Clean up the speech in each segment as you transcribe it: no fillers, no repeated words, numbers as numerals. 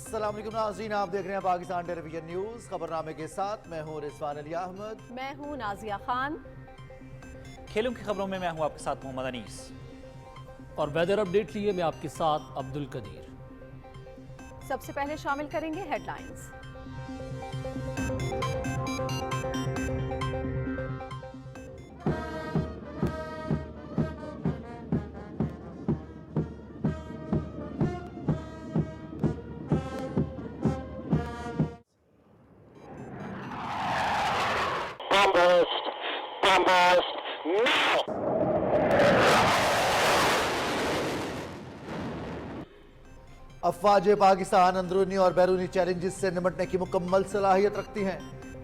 السلام علیکم ناظرین، آپ دیکھ رہے ہیں پاکستان ٹیلی ویژن نیوز خبرنامے کے ساتھ میں ہوں رضوان علی احمد۔ میں ہوں نازیہ خان۔ کھیلوں کی خبروں میں ہوں آپ کے ساتھ محمد انیس، اور ویدر اپڈیٹ لیے میں آپ کے ساتھ عبد القدیر۔ سب سے پہلے شامل کریں گے ہیڈ لائنز۔ افواج پاکستان اندرونی اور بیرونی چیلنجز سے نمٹنے کی مکمل صلاحیت رکھتی ہیں۔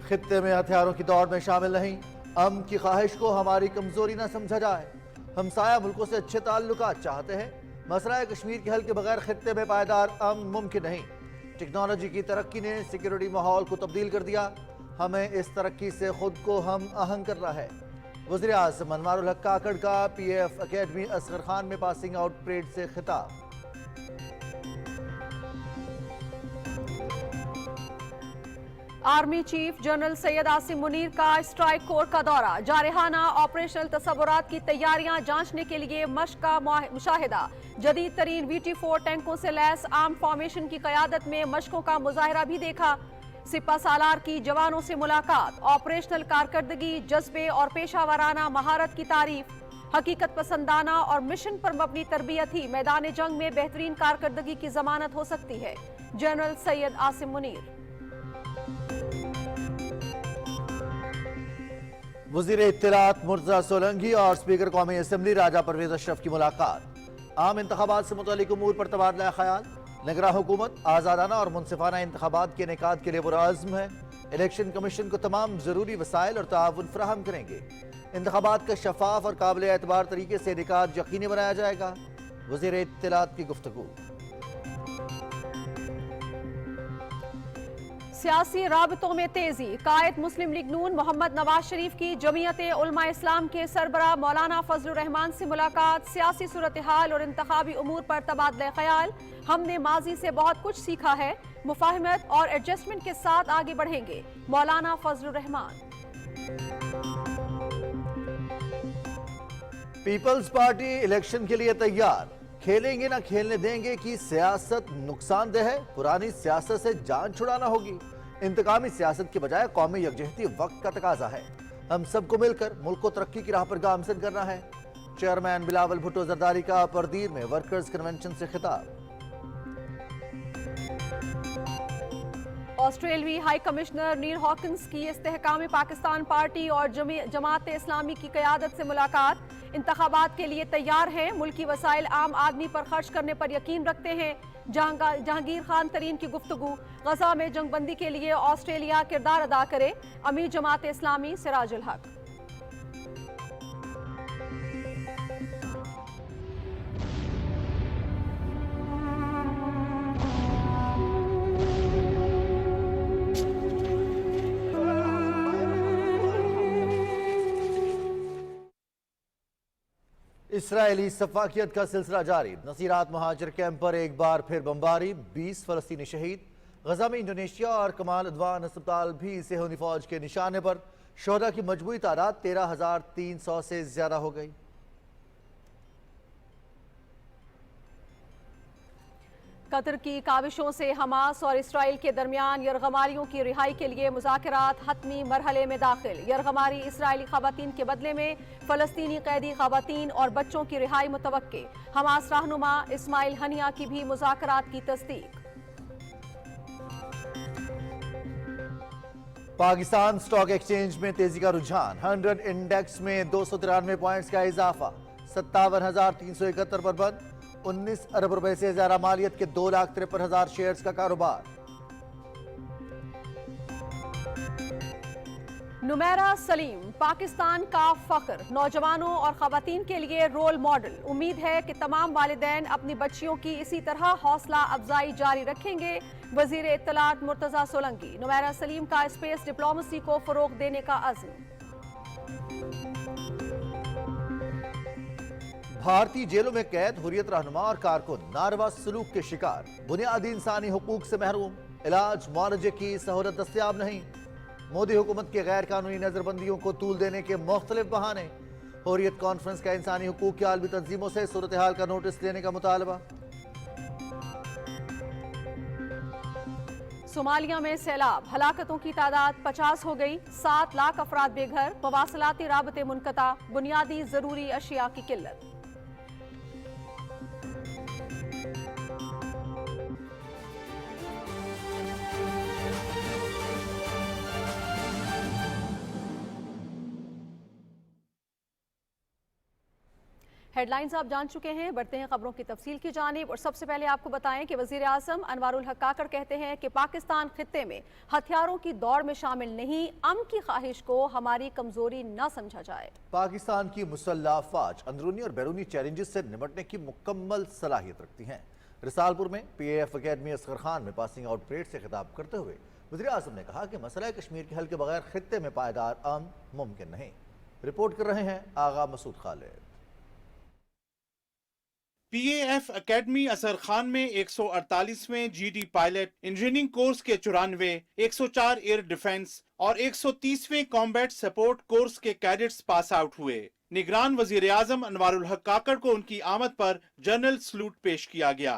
خطے میں ہتھیاروں کی دوڑ میں شامل نہیں۔ امن کی خواہش کو ہماری کمزوری نہ سمجھا جائے۔ ہمسایہ ملکوں سے اچھے تعلقات چاہتے ہیں۔ مسئلہ کشمیر کے حل کے بغیر خطے میں پائیدار امن ممکن نہیں۔ ٹیکنالوجی کی ترقی نے سیکیورٹی ماحول کو تبدیل کر دیا۔ ہمیں اس ترقی سے خود کو ہم آہنگ کرنا ہے۔ وزیر اعظم انوار الحق کاکڑ کا P F academy Asghar Khan میں پاسنگ آؤٹ پریڈ سے خطاب۔ Army chief general Syed Asim Munir کا اسٹرائک کور کا دورہ، جارحانہ آپریشنل تصورات کی تیاریاں جانچنے کے لیے مشق کا مشاہدہ، جدید ترین VT4 ٹینکوں سے لیس آرم فارمیشن کی قیادت میں مشقوں کا مظاہرہ بھی دیکھا۔ سپہ سالار کی جوانوں سے ملاقات، آپریشنل کارکردگی، جذبے اور پیشہ ورانہ مہارت کی تعریف۔ حقیقت پسندانہ اور مشن پر مبنی تربیت ہی میدان جنگ میں بہترین کارکردگی کی ضمانت ہو سکتی ہے، جنرل سید عاصم منیر۔ وزیر اطلاعات مرتضی سولنگی اور اسپیکر قومی اسمبلی راجہ پرویز اشرف کی ملاقات۔ عام انتخابات سے متعلق امور پر تبادلہ خیال۔ نگراں حکومت آزادانہ اور منصفانہ انتخابات کے انعقاد کے لیے پرعزم ہے۔ الیکشن کمیشن کو تمام ضروری وسائل اور تعاون فراہم کریں گے۔ انتخابات کا شفاف اور قابل اعتبار طریقے سے انعقاد یقینی بنایا جائے گا، وزیر اطلاعات کی گفتگو۔ سیاسی رابطوں میں تیزی، قائد مسلم لیگ نون محمد نواز شریف کی جمعیت علماء اسلام کے سربراہ مولانا فضل الرحمان سے ملاقات، سیاسی صورتحال اور انتخابی امور پر تبادلہ خیال۔ ہم نے ماضی سے بہت کچھ سیکھا ہے، مفاہمت اور ایڈجسٹمنٹ کے ساتھ آگے بڑھیں گے، مولانا فضل الرحمان۔ پیپلز پارٹی الیکشن کے لیے تیار، کھیلیں گے نہ کھیلنے دیں گے کی سیاست نقصان دہ ہے، پرانی سیاست سے جان چھڑانا ہوگی۔ انتقامی سیاست کے بجائے قومی یکجہتی وقت کا تقاضا ہے۔ ہم سب کو مل کر ملک کو ترقی کی راہ پر گامزن کرنا ہے۔ چیئرمین بلاول بھٹو زرداری کا پردیر میں ورکرز کنونشن سے خطاب۔ آسٹریلوی ہائی کمشنر نیل ہاکنز کی استحکام پاکستان پارٹی اور جماعت اسلامی کی قیادت سے ملاقات، انتخابات کے لیے تیار ہیں، ملکی وسائل عام آدمی پر خرچ کرنے پر یقین رکھتے ہیں، جہانگیر خان ترین کی گفتگو۔ غزہ میں جنگ بندی کے لیے آسٹریلیا کردار ادا کرے، امیر جماعت اسلامی سراج الحق۔ اسرائیلی سفاکیت کا سلسلہ جاری، نصیرات مہاجر کیمپ پر ایک بار پھر بمباری، 20 فلسطینی شہید۔ غزہ میں انڈونیشیا اور کمال ادوان ہسپتال بھی صہیونی فوج کے نشانے پر، شہداء کی مجموعی تعداد 13,300 سے زیادہ ہو گئی۔ قطر کی کاوشوں سے حماس اور اسرائیل کے درمیان یرغماریوں کی رہائی کے لیے مذاکرات حتمی مرحلے میں داخل، یرغماری اسرائیلی خواتین کے بدلے میں فلسطینی قیدی خواتین اور بچوں کی رہائی متوقع، حماس رہنما اسماعیل ہنیہ کی بھی مذاکرات کی تصدیق۔ پاکستان سٹاک ایکسچینج میں تیزی کا رجحان، 100 انڈیکس میں 293 پوائنٹس کا اضافہ، 57,371 پر بند، 19 ارب روپے سے زیادہ مالیت کے 2,53,000 شیئرز کا کاروبار۔ نمیرہ سلیم پاکستان کا فخر، نوجوانوں اور خواتین کے لیے رول ماڈل، امید ہے کہ تمام والدین اپنی بچیوں کی اسی طرح حوصلہ افزائی جاری رکھیں گے، وزیر اطلاعات مرتضی سولنگی۔ نمیرہ سلیم کا اسپیس ڈپلومیسی کو فروغ دینے کا عزم۔ भारतीय जेलों में कैद हुर्रियत रहनुमा और कारकुन नारवा सलूक के शिकार, बुनियादी इंसानी हुकूक से महरूम, इलाज मुआलजे की सहूलत दस्तयाब नहीं। मोदी हुकूमत के गैर कानूनी नजरबंदियों को तूल देने के मुख्तलिफ बहाने। हुर्रियत कॉन्फ्रेंस का इंसानी हुकूक की आलमी तंजीमों से सूरत हाल का नोटिस लेने का मुतालबा। सोमालिया में सैलाब, हलाकतों की तादाद 50 हो गई, 7 लाख अफराद बेघर, मवासलाती राबते मुनक़ता, बुनियादी जरूरी अशिया की किल्लत। हेडलाइंस आप जान चुके हैं, बढ़ते हैं खबरों की तफसील की जानिब। और सबसे पहले आपको बताएं कि वजीर आज़म अनवारुल हक काकड़ कहते हैं कि पाकिस्तान खित्ते में हथियारों की दौड़ में शामिल नहीं, अमन की ख्वाहिश को हमारी कमजोरी न समझा जाए। पाकिस्तान की मुसल्लह अफवाज अंदरूनी और बैरूनी चैलेंजेस से निपटने की मुकम्मल सलाहियत रखती हैं। रिसालपुर में PAF अकेडमी असगर खान में पासिंग आउट परेड से खिताब करते हुए वजीर आज़म ने कहा कि मसला कश्मीर के हल के बगैर खित्ते में पायदार अमन मुमकिन नहीं। रिपोर्ट कर रहे हैं आगा मसूद खालिद। PAF अकेडमी असर खान में 148वें GD पायलट इंजीनियरिंग कोर्स के 94, 104 एयर डिफेंस और 130वें कॉम्बैट सपोर्ट कोर्स के कैडेट्स पास आउट हुए। निगरान वजीर आजम अनवारुल हक काकड़ को उनकी आमद पर जनरल सलूट पेश किया गया।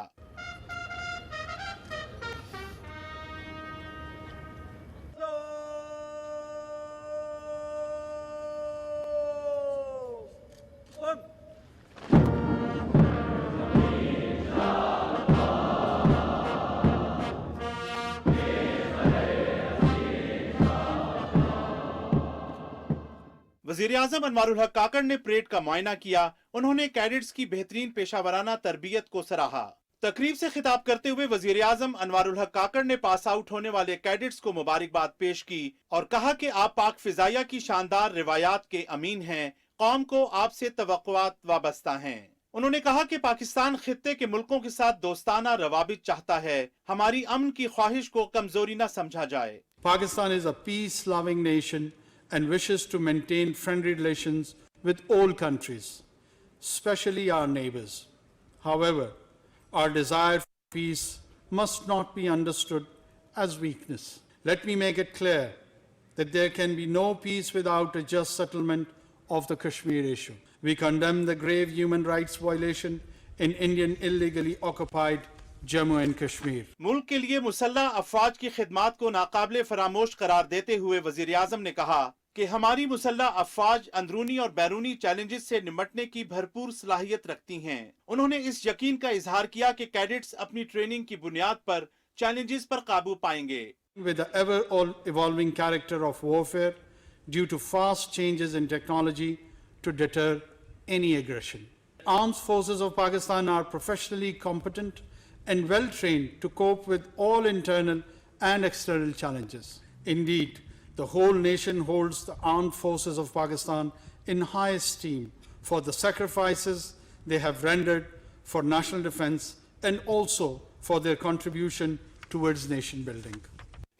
वजीर आजम अनवारुल हक काकड़ ने परेड का मुआयना किया। उन्होंने कैडेट्स की बेहतरीन पेशावराना तरबियत को सराहा। तकरीब से खिताब करते हुए वजीर आजम अनवारुल हक काकड़ ने पास आउट होने वाले कैडेट्स को मुबारकबाद पेश की और कहा कि आप पाक फिजाइया की शानदार रिवायात के अमीन हैं, कौम को आपसे तवक्कुआत वाबस्ता हैं। उन्होंने कहा कि पाकिस्तान खित्ते के मुल्कों के साथ दोस्ताना रवाबित चाहता है, हमारी अमन की ख्वाहिश को कमजोरी न समझा जाए। Pakistan is a peace-loving nation and wishes to maintain friendly relations with all countries, especially our neighbors. However, our desire for peace must not be understood as weakness. Let me make it clear that there can be no peace without a just settlement of the Kashmir issue. We condemn the grave human rights violation in Indian illegally occupied Jammu and Kashmir. मुल्क के लिए मुसल्लह अफवाज की खिदमात को नाकाबिले फरामोश करार देते हुए वजीर आजम ने कहा कि हमारी मुसल्लह अफवाज अंदरूनी और बैरूनी चैलेंजेस से निपटने की भरपूर सलाहियत रखती हैं। उन्होंने इस यकीन का इजहार किया कि कैडेट्स अपनी ट्रेनिंग की बुनियाद पर चैलेंजेस पर काबू पाएंगे। With the ever evolving character of warfare due to fast changes in technology to deter any aggression. Armed forces of Pakistan are professionally competent and well trained to cope with all internal and external challenges. Indeed, the whole nation holds the armed forces of Pakistan in high esteem for the sacrifices they have rendered for national defense and also for their contribution towards nation building.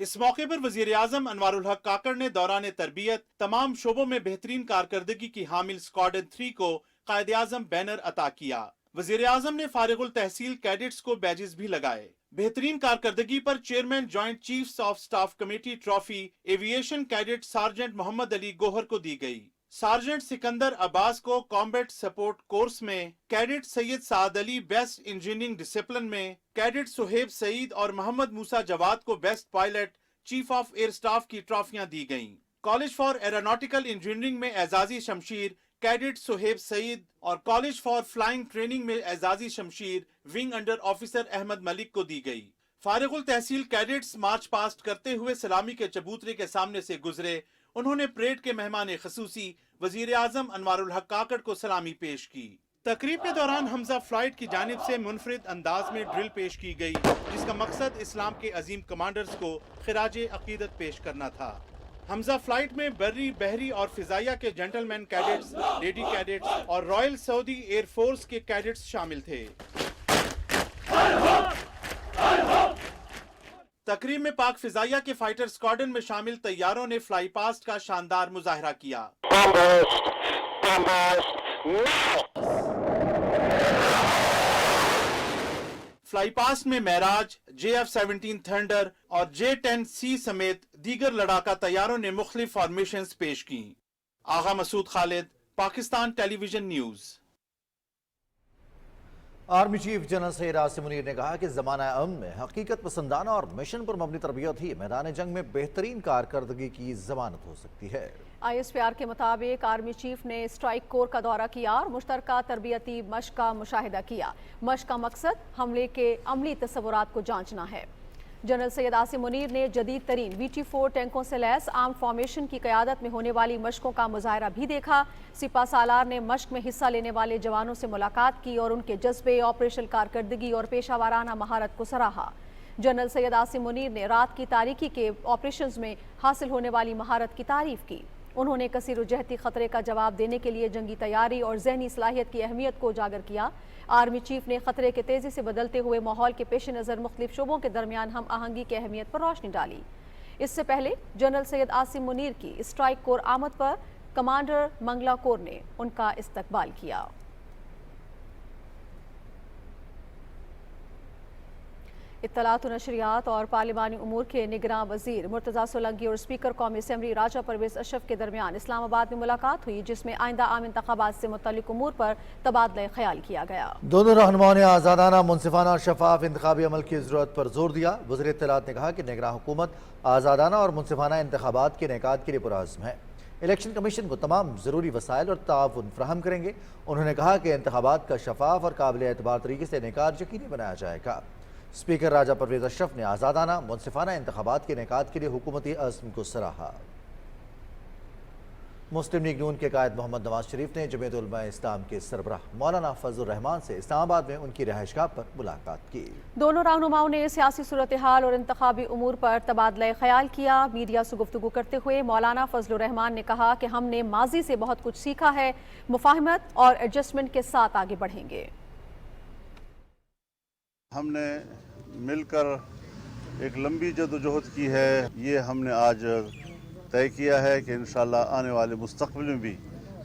इस मौके पर वजीर आजम अनवारुल हक काकड़ ने दौरान तरबियत तमाम शोबों में बेहतरीन कारकर्दगी की हामिल स्क्वाड्रन 3 को कायदे आजम बैनर अता किया। वजीर आजम ने फारिगुल तहसील कैडेट्स को बैजेस भी लगाए। बेहतरीन कारकर्दगी पर chairman joint chiefs of staff committee trophy aviation cadet sergeant Muhammad Ali Gohar को दी गई। सार्जेंट सिकंदर अब्बास को कॉम्बैट सपोर्ट कोर्स में, cadet Syed Saad Ali best engineering discipline में, कैडेट सुहेब सईद और मोहम्मद मूसा जवाद को best pilot chief of air staff की ट्रॉफियां दी गईं। कॉलेज फॉर एरोनॉटिकल इंजीनियरिंग में एजाजी शमशीर कैडेट सुहेब सईद और कॉलेज फॉर फ्लाइंग ट्रेनिंग में एजाजी शमशीर wing under officer Ahmed Malik को दी गई। फारिगुल तहसील कैडेट्स मार्च पास्ट करते हुए सलामी के चबूतरे के सामने से गुजरे। उन्होंने परेड के मेहमान खसूसी वजीर आजम अनवारुल हक काकड़ को सलामी पेश की। तकरीब के दौरान हमजा फ्लाइट की जानिब से मुनफरिद अंदाज में ड्रिल पेश की गई, जिसका मकसद इस्लाम के अजीम कमांडर्स को खिराज अकीदत पेश करना था। हमजा फ्लाइट में बर्री, बहरी और फिजाइया के जेंटलमैन कैडेट्स, लेडी कैडेट्स और रॉयल सऊदी एयरफोर्स के कैडेट्स शामिल थे। तकरीब में पाक फिजाइया के फाइटर स्क्वाड्रन में शामिल तैयारों ने फ्लाई पास्ट का शानदार मुजाहरा किया। फ्लाई पास्ट में महराज, JF-17 थंडर और J-10C समेत दीगर लड़ाका तैयारों ने मुख्तलिफ फॉर्मेशंस पेश की। Agha Masood Khalid, Pakistan television news. Army chief general Syed Asim Munir ने कहा कि ज़माना अमन में हकीकत पसंदाना और मिशन पर मबनी तरबियत ही मैदान जंग में बेहतरीन कारकर्दगी की जमानत हो सकती है। ISPR के मुताबिक आर्मी चीफ ने स्ट्राइक कोर का दौरा किया और मुश्तरका तरबियती मश्क का मुशाहिदा किया। मश्क का मकसद हमले के अमली तस्वुरात को जांचना है। जनरल सैयद आसिम मुनीर ने जदीद तरीन VT-4 टैंकों से लैस आर्म फॉर्मेशन की क़यादत में होने वाली मशकों का मुजाहरा भी देखा। सिपा सालार ने मशक में हिस्सा लेने वाले जवानों से मुलाकात की और उनके जज्बे, ऑपरेशनल कारकर्दगी और पेशा वाराना महारत को सराहा। जनरल सैयद आसिम मुनीर ने रात की तारीकी के ऑपरेशंस में हासिल होने वाली महारत की तारीफ की। उन्होंने कसीर जहती खतरे का जवाब देने के लिए जंगी तैयारी और जहनी सलाहियत की अहमियत को उजागर किया। आर्मी चीफ ने खतरे के तेजी से बदलते हुए माहौल के पेश नज़र मुख्तलिफ शोबों के दरमियान हम आहंगी की अहमियत पर रोशनी डाली। इससे पहले जनरल सैयद आसिम मुनीर की स्ट्राइक कोर आमद पर कमांडर मंगला कोर ने उनका इस्तकबाल किया। इत्तलात और नशरियात और पार्लिमानी उमूर के निगरान वजीर मुर्तज़ा सोलंकी और स्पीकर कौमी असम्बली राजा परवेज अशरफ के दरमियान इस्लामाबाद में मुलाकात हुई, जिसमें आइंदा आम इंतखाबात से मुतल्लिक उमूर पर तबादला ख्याल किया गया। दोनों रहनुमाओं ने आज़ादाना, मुनसिफाना और शफाफ इंतखाबी अमल की ज़रूरत पर जोर दिया। वज़ीर इत्तलात ने कहा कि निगरान हुकूमत आज़ादाना और मुनसिफाना इंतखाबात के इनेकाद के लिए पुरअज़्म है। इलेक्शन कमीशन को तमाम ज़रूरी वसाइल और ताउन फराहम करेंगे। उन्होंने कहा कि इंतखाबात का शफाफ और काबिल एतबार तरीके से इनेकाद यकीनी बनाया जाएगा। स्पीकर राजा परवेज अशरफ ने आज़ादाना मुनसिफाना इंतखाबात के इनेकाद के लिए हुकूमती अज़्म को सराहा। मुस्लिम लीग नून के कायद मोहम्मद नवाज शरीफ ने जमीयत उलमा इस्लाम के सरबराह मौलाना फजलुर रहमान से इस्लामाबाद में उनकी रहायशगाह पर मुलाकात की। दोनों रहनुमाओं ने सियासी सूरत हाल और इंतखाबी उमूर पर तबादला ख्याल किया। मीडिया से गुफ्तगू करते हुए मौलाना फजलुर रहमान ने कहा कि हमने माजी से बहुत कुछ सीखा है, मुफाहमत और एडजस्टमेंट के साथ आगे बढ़ेंगे। हमने मिलकर एक लंबी जदोजहद की है, ये हमने आज तय किया है कि इंशाअल्लाह आने वाले मुस्तक़बिल में भी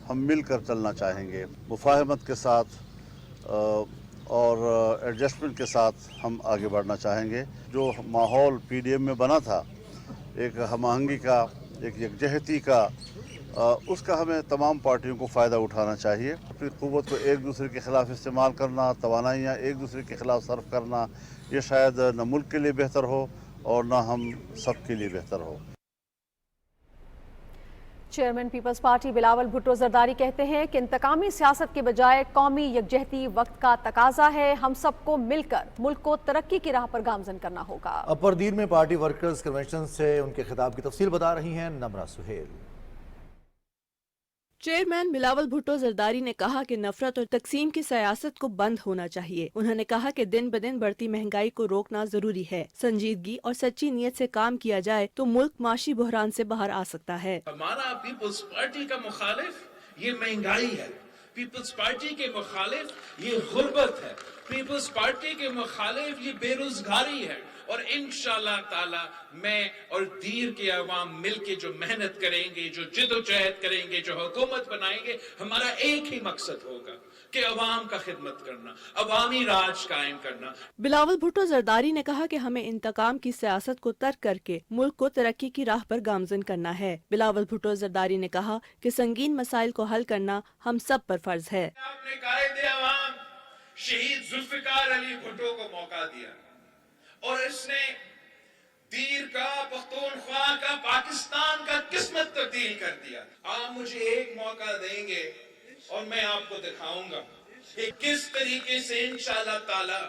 हम मिलकर चलना चाहेंगे। मुफाहमत के साथ और एडजस्टमेंट के साथ हम आगे बढ़ना चाहेंगे। जो माहौल PDM में बना था, एक हम आहंगी का, एक यकजहती का, उसका हमें तमाम पार्टियों को फ़ायदा उठाना चाहिए। अपनी क़ुव्वत को एक दूसरे के ख़िलाफ़ इस्तेमाल करना, तवानाइयाँ एक दूसरे के ख़िलाफ़ सर्फ करना, ये शायद न मुल्क के लिए बेहतर हो और न हम सब के लिए बेहतर हो। Chairman Peoples Party Bilawal Bhutto Zardari कहते हैं कि इंतकामी सियासत के बजाय कौमी यकजहती वक्त का तकाजा है। हम सबको मिलकर मुल्क को तरक्की की राह पर गामजन करना होगा। अपर दीन में पार्टी वर्कर्स कन्वेंशन से उनके खिताब की तफसील बता रही हैं नमरा सुहेल। चेयरमैन बिलावल भुट्टो जरदारी ने कहा कि नफरत और तकसीम की सियासत को बंद होना चाहिए। उन्होंने कहा कि दिन ब दिन बढ़ती महंगाई को रोकना जरूरी है। संजीदगी और सच्ची नीयत से काम किया जाए तो मुल्क माशी बहरान से बाहर आ सकता है। हमारा पीपल्स पार्टी का मुखालिफ ये महंगाई है, पीपल्स पार्टी के मुखालिफ ये गुर्बत है, पीपल्स पार्टी के मुखालिफ ये बेरोजगारी है। और इंशाअल्लाह ताला मैं और दीर के अवाम मिलके जो मेहनत करेंगे, जो जिद्दोजहद करेंगे, जो हुकूमत बनाएंगे, हमारा एक ही मकसद होगा कि अवाम का खिदमत करना, अवामी राज कायम करना। बिलावल भुट्टो जरदारी ने कहा कि हमें इंतकाम की सियासत को तर्क करके मुल्क को तरक्की की राह पर गामजन करना है। बिलावल भुट्टो जरदारी ने कहा कि संगीन मसाइल को हल करना हम सब पर फर्ज है। आपने कायदे अवाम शहीद जुल्फिकार अली भुट्टो को मौका दिया और इसने दीर का, पख्तूनख्वा का, पाकिस्तान का किस्मत तब्दील कर दिया। आप मुझे एक मौका देंगे और मैं आपको दिखाऊंगा कि किस तरीके से इंशाअल्लाह ताला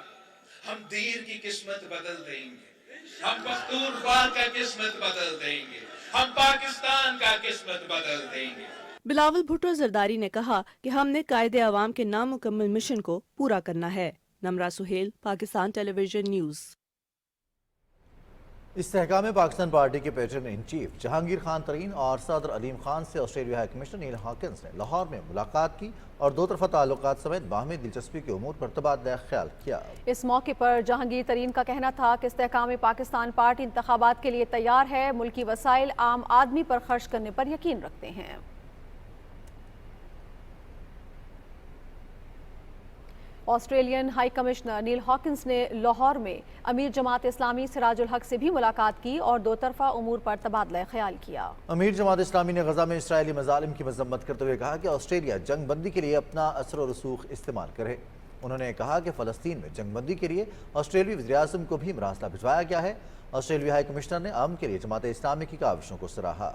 हम दीर की किस्मत बदल देंगे, हम पख्तूनख्वा का किस्मत बदल देंगे, हम पाकिस्तान का किस्मत बदल देंगे। बिलावल भुट्टो जरदारी ने कहा कि हमने कायदे अवाम के नामुकम्मल मिशन को पूरा करना है। Nimra Suhail, Pakistan television news. Istehkam Pakistan party के patron in chief Jahangir Khan Tareen और सदर अलीम खान से Australia high commissioner Neil Hawkins ने लाहौर में मुलाकात की और दो तरफा ताल्लुकात समेत बाहमी दिलचस्पी के उमूर पर तबादला ख्याल किया। इस मौके पर जहांगीर तरीन का कहना था कि इस्तेहकाम पाकिस्तान पार्टी इंतखाबात के लिए तैयार है, मुल्की वसाइल आम आदमी पर खर्च करने पर यकीन रखते हैं। Australian high commissioner Neil Hawkins ने लाहौर में अमीर जमात इस्लामी सिराजुल हक से भी मुलाकात की और दो तरफा उमूर पर तबादला ख्याल किया। अमीर जमात इस्लामी ने गजा में इसराइली मजालिम की मजम्मत करते हुए कहा कि ऑस्ट्रेलिया जंग बंदी के लिए अपना असर और रसूख इस्तेमाल करे। उन्होंने कहा कि फ़लस्तीन में जंग बंदी के लिए ऑस्ट्रेलियाई वज़ीर-ए-आज़म को भी मरासला भिजवाया गया है। ऑस्ट्रेलियाई हाई कमिश्नर ने अमन के लिए जमात इस्लामी की काविशों को सराहा।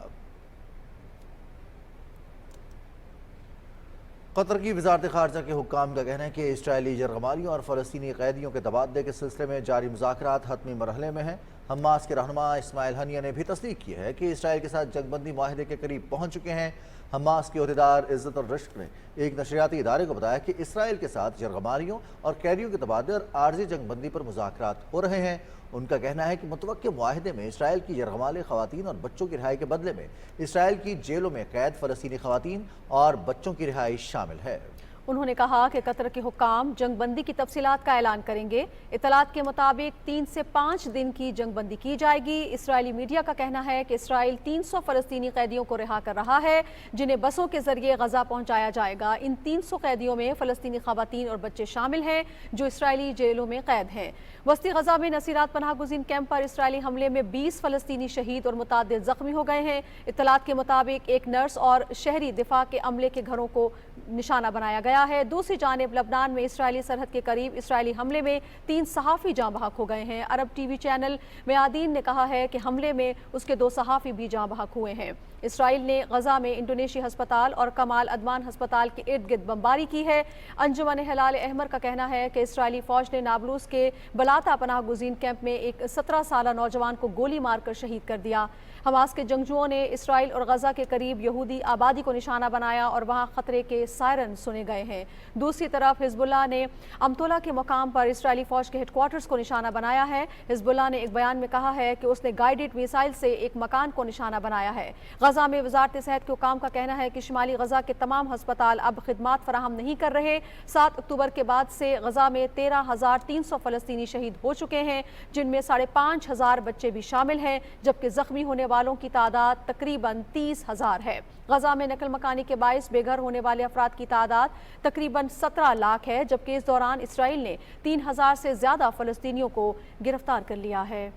कतर की वजारत खारजा के हुक्काम का कहना है कि इसराइली यरगमालियों और फ़लस्तीनी कैदियों के तबादले के सिलसिले में जारी मुज़ाकरात हतमी मरहले में हैं। हमास के रहनुमा इस्माइल हनिया ने भी तस्दीक की है कि इसराइल के साथ जंगबंदी माहिदे के करीब पहुँच चुके हैं। हमास के अहदेदार इज़्ज़त और रिश्क ने एक नशरियाती इदारे को बताया कि इसराइल के साथ यरगमालियों और कैदियों के तबादले और आर्जी जंगबंदी पर मुज़ाकरात हो रहे हैं। उनका कहना है कि मुतवक्के मुआहिदे में इसराइल की यरगमाले ख़वातीन और बच्चों की रिहाई के बदले में इसराइल की जेलों में कैद फ़लस्तीनी ख़वातीन और बच्चों की रिहाई शामिल है। उन्होंने कहा कि कतर के हुक्काम जंगबंदी की तफसीलात का ऐलान करेंगे। इतलात के मुताबिक 3 से 5 दिन की जंगबंदी की जाएगी। इसराइली मीडिया का कहना है कि इसराइल 300 फ़लस्तीनी कैदियों को रिहा कर रहा है, जिन्हें बसों के जरिए गजा पहुंचाया जाएगा। इन 300 कैदियों में फ़लस्तीनी ख़वातीन और बच्चे शामिल हैं जो इसराइली जेलों में कैद हैं। वस्ती गजा में नसीरात पनाह गुज़ीन कैंप पर इसराइली हमले में 20 फ़लस्तीनी शहीद और मुतादिद ज़ख्मी हो गए हैं। इतलात के मुताबिक एक नर्स और शहरी दिफा के अमले के घरों को निशाना बनाया गया है। दूसरी जानिब लबनान में इसराइली सरहद के करीब इसराइली हमले में 3 सहाफ़ी जाँ बहक हो गए हैं। अरब टीवी चैनल मयादीन ने कहा है कि हमले में उसके 2 सहाफ़ी भी जाँ बहक हुए हैं। इसराइल ने गजा में इंडोनेशिया अस्पताल और कमाल अदवान अस्पताल के इर्द गिर्द बमबारी की है। अंजुमन हिलाल अहमर का कहना है कि इसराइली फ़ौज ने नाबलूस के बलाता पनाह गुज़ीन कैंप में एक 17 साला नौजवान को गोली मारकर शहीद कर दिया। हमास के जंगजुओं ने इसराइल और गजा के करीब यहूदी आबादी को निशाना बनाया और वहां खतरे के सायरन सुने गए हैं। दूसरी तरफ हिजबुल्लाह ने अमतोला के मुकाम पर इसराइली फौज के हेडक्वार्टर्स को निशाना बनाया है। हिजबुल्लाह ने एक बयान में कहा है कि उसने गाइडेड मिसाइल से एक मकान को निशाना बनाया है। गजा में वजारत सेहत के हुकाम का कहना है कि शुमाली गजा के तमाम हस्पताल अब खिदमात फराहम नहीं कर रहे। 7 अक्टूबर के बाद से गजा में 13,300 फ़लस्तीनी शहीद हो चुके हैं, जिनमें 5,500 बच्चे भी शामिल हैं, जबकि जख्मी होने वालों की तादाद तकरीबन 30,000 है। गजा में नकल मकानी के बाइस बेघर होने वाले अफराद की तादाद तकरीबन 17 लाख है, जबकि इस दौरान इसराइल ने 3,000 से ज्यादा फ़लस्तीनियों को गिरफ्तार कर लिया है।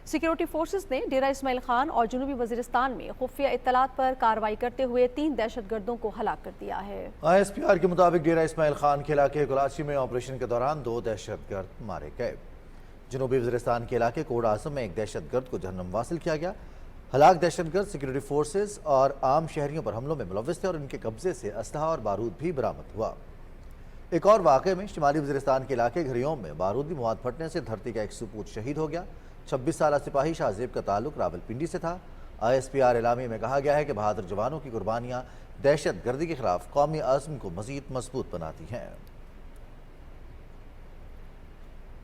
सिक्योरिटी फोर्सेस ने डेरा इस्माइल खान और जनूबी वजीरिस्तान में खुफिया इत्तलात पर कार्रवाई करते हुए 3 दहशतगर्दों को हलाक कर दिया है। ISPR के मुताबिक डेरा इस्माइल खान के इलाके गुलाची में ऑपरेशन के दौरान 2 दहशतगर्द मारे गए। जनूबी वजीरिस्तान के इलाके कोड आजम में एक दहशतगर्द को जहन्नम वासिल किया गया। हलाक दहशतगर्द सिक्योरिटी फोर्सेस और आम शहरियों पर हमलों में मुलव्वस थे और इनके कब्जे से असलहा और बारूद भी बरामद हुआ। एक और वाक़े में शुमाली वजीरिस्तान के इलाके घरियोम में बारूदी मवाद फटने से धरती का एक सपूत शहीद हो गया। 26 साला सिपाही शाहजेब का ताल्लुक रावलपिंडी से था। ISPR एलामी में कहा गया है कि बहादुर जवानों की कुर्बानियाँ दहशत गर्दी के खिलाफ कौमी आज़म को मज़ीद मजबूत बनाती हैं।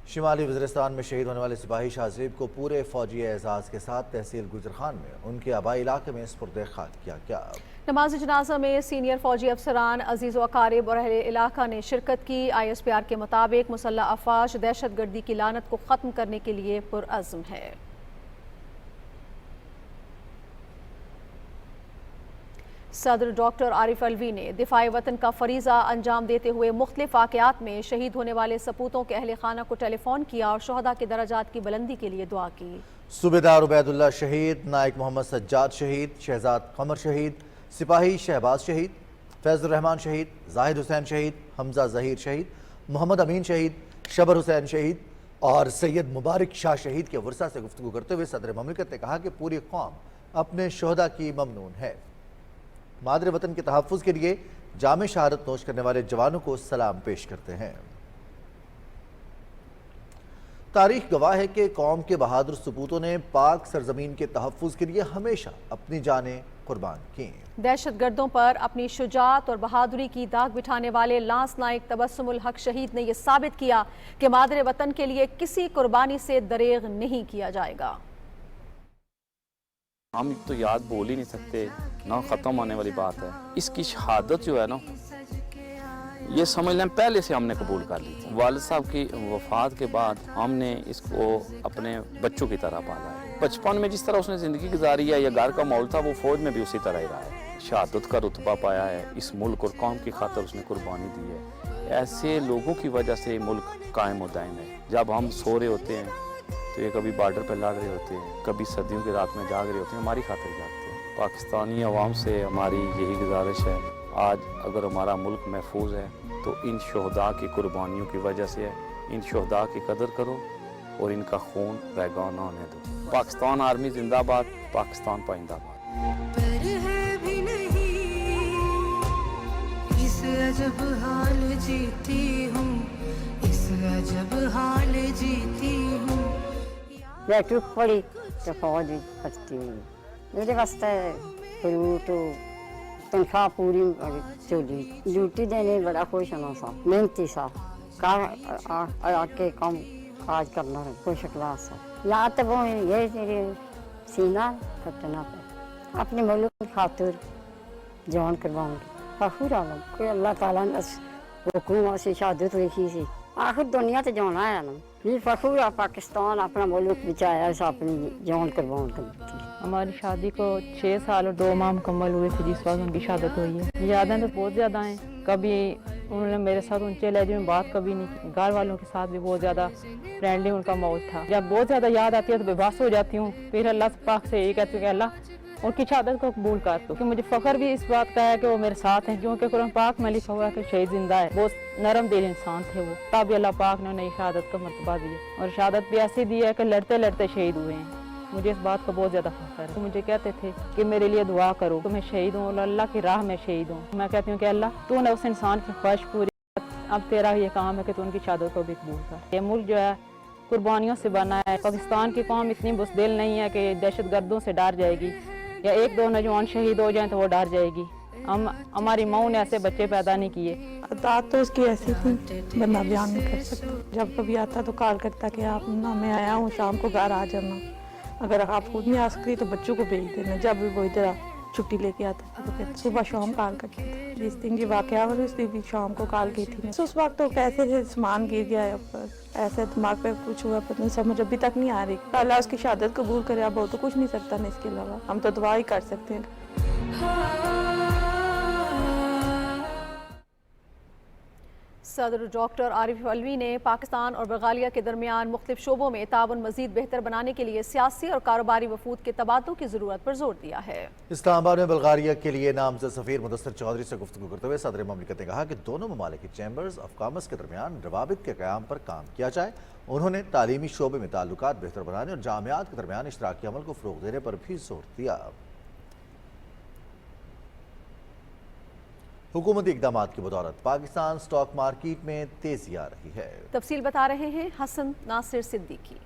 शुमाली वज़ीरिस्तान में शहीद होने वाले सिपाही शाहजेब को पूरे फौजी एजाज़ के साथ तहसील गुजरखान में उनके आबाई इलाके में सुपुर्द खाक किया गया। नमाज जनाजा में सीनियर फौजी अफसरान अजीज़ व अकारिब और अहले इलाका ने शिरकत की। ISPR के मुताबिक मुसल्लह अफवाज दहशत गर्दी की लानत को ख़त्म करने के लिए पुरअज़्म है। सदर डॉक्टर आरिफ अलवी ने दिफाए वतन का फरीज़ा अंजाम देते हुए मुख्तलिफ वाक़यात में शहीद होने वाले सपूतों के अहले खाना को टेलीफोन किया और शहदा के दराजात की बुलंदी के लिए दुआ की। सूबेदार उबैदुल्लाह शहीद, नायक मोहम्मद सज्जाद शहीद, शहजाद कमर शहीद, सिपाही शहबाज शहीद, फैज़ुर रहमान शहीद, जाहिद हुसैन शहीद, हमजा ज़हीर शहीद, मोहम्मद अमीन शहीद, शबर हुसैन शहीद और सैयद मुबारक शाह शहीद के वर्सा से गुफ्तगू करते हुए सदर ममलिकत ने कहा कि पूरी कौम अपने शहदा की ममनून है। मादर वतन के तहफ़्फ़ुज़ के लिए जामे शहादत नोश करने वाले जवानों को सलाम पेश करते हैं। तारीख गवाह है कि कौम के बहादुर सपूतों ने पाक सरजमीन के तहफ़्फ़ुज़ के लिए हमेशा अपनी जानें कुर्बान की। दहशत गर्दों पर अपनी शुजाअत और बहादुरी की दाग बिठाने वाले लांस नाइक तबस्सुमुल हक शहीद ने यह साबित किया कि मादर वतन के लिए किसी कुर्बानी से दरेग नहीं किया जाएगा। हम तो याद बोल ही नहीं सकते, ना ख़त्म होने वाली बात है। इसकी शहादत जो है ना, ये समझ लें पहले से हमने कबूल कर ली थी। वालिद साहब की वफ़ात के बाद हमने इसको अपने बच्चों की तरह पाला है। बचपन में जिस तरह उसने ज़िंदगी गुजारी है या घर का माहौल था, वो फ़ौज में भी उसी तरह ही रहा है। शहादत का रुतबा पाया है, इस मुल्क और कौम की खातिर उसने कुर्बानी दी है। ऐसे लोगों की वजह से मुल्क कायम व दायम है। जब हम सो रहे होते हैं तो ये कभी बॉर्डर पर लड़ रहे होते हैं, कभी सर्दियों की रात में जाग रहे होते हैं, हमारी खातिर जागते हैं। पाकिस्तानी अवाम से हमारी यही गुजारिश है, आज अगर हमारा मुल्क महफूज है तो इन शहदा की कुर्बानियों की वजह से है। इन शहदा की कदर करो और इनका खून रैगा ना होने दो। पाकिस्तान आर्मी जिंदाबाद, पाकिस्तान पाइंदाबाद। पर है भी नहीं इस अजब हाल जीती हूँ, इस अजब हाल जीती हूँ। बैठक पड़ी तो फौज करती हूँ, मेरे वास्ते फ्रूट तनख्वाह पूरी चली, ड्यूटी देने बड़ा खुश होना सा, मेहनती सा, आके काम काज करना है, खुश क्लास सा। या तो वो ये तेरे सीना कटना पे अपने मुल्क की खातिर जान करवाऊंगी। फखर आलम कोई अल्लाह ताला ने हुकूम से शहादत लिखी सी, आखिर दुनिया तो जाना है ना, ये फखर है पाकिस्तान अपना मुल्क बचाया, अपनी जान करवाउन करती। हमारी शादी को 6 साल और 2 माह मुकम्मल हुए थे जिस वक्त उनकी शहादत हुई है। यादें तो बहुत ज़्यादा हैं, कभी उन्होंने मेरे साथ ऊंचे लहजे में बात कभी नहीं की, घर वालों के साथ भी बहुत ज़्यादा फ्रेंडली उनका माहौल था। जब बहुत ज़्यादा याद आती है तो बेबस हो जाती हूँ, फिर अल्लाह पाक से यही कहती हूँ कि अल्लाह उनकी शहादत को कबूल कर दो, क्योंकि मुझे फ़ख्र भी इस बात का है कि वो मेरे साथ हैं, क्योंकि कुरान पाक में लिखा हुआ है कि शहीद जिंदा है। बहुत नरम दिल इंसान थे वो, तब अल्लाह पाक ने उन्हें शहादत का मर्तबा दिया, और शहादत भी ऐसी दी है कि लड़ते लड़ते शहीद हुए हैं। मुझे इस बात का बहुत ज़्यादा फ़ख्र है। मुझे कहते थे कि मेरे लिए दुआ करो तो मैं शहीद हूँ, अल्लाह की राह में शहीद हूँ। मैं कहती हूँ कि अल्लाह तूने उस इंसान की ख्वाहिश पूरी, अब तेरा ये काम है कि तू उनकी शहादत को भी कबूल कर। ये मुल्क जो है कुर्बानियों से बना है। पाकिस्तान की कौम इतनी बुज़दिल नहीं है कि दहशत गर्दों से डर जाएगी, या 1-2 नौजवान शहीद हो जाएं तो वो डर जाएगी। हमारी माँ ने ऐसे बच्चे पैदा नहीं किए। बात तो उसकी ऐसी थी, बंदा बयान नहीं कर सकता। जब कभी आता तो कॉल करता कि आप ना मैं आया हूँ, शाम को घर आ जाना, अगर आप खुद नहीं आ सकती तो बच्चों को भेज देना। जब भी वो इधर छुट्टी लेके आता था तो फिर सुबह शाम कॉल करता था। जिस दिन ये वाक़या हुआ उस दिन भी शाम को कॉल की थी। उस वक्त तो कैसे से सामान गिर गया है ऊपर, ऐसे दिमाग पे कुछ हुआ, पता नहीं, समझ अभी तक नहीं आ रही। अल्लाह उसकी शहादत कबूल करे, अब वो तो कुछ नहीं सकता ना, इसके अलावा हम तो दुआ ही कर सकते हैं। सदर डॉक्टर आरिफ अलवी ने पाकिस्तान और बल्गारिया के दरमियान मुख्तलिफ शोबों में ताउन मजीद बेहतर बनाने के लिए सियासी और कारोबारी वफूद के तबादलों की ज़रूरत पर जोर दिया है। इस्लामाबाद में बल्गारिया के लिए नामजद सफ़ीर मुदस्सिर चौधरी से गुफ्तगू करते हुए सदर ममलिकत ने कहा कि दोनों ममालिक की चैम्बर्स ऑफ कॉमर्स के दरमियान रवाबित के क़याम पर काम किया जाए। उन्होंने तालीमी शोबे में ताल्लुकात बेहतर बनाने और जामियात के दरमियान इश्तराकी अमल को फ़रोग़ देने पर भी जोर दिया। हुकूमती इक़दामात की बदौलत पाकिस्तान स्टॉक मार्केट में तेजी आ रही है। तफसील बता रहे हैं हसन नासिर सिद्दीकी।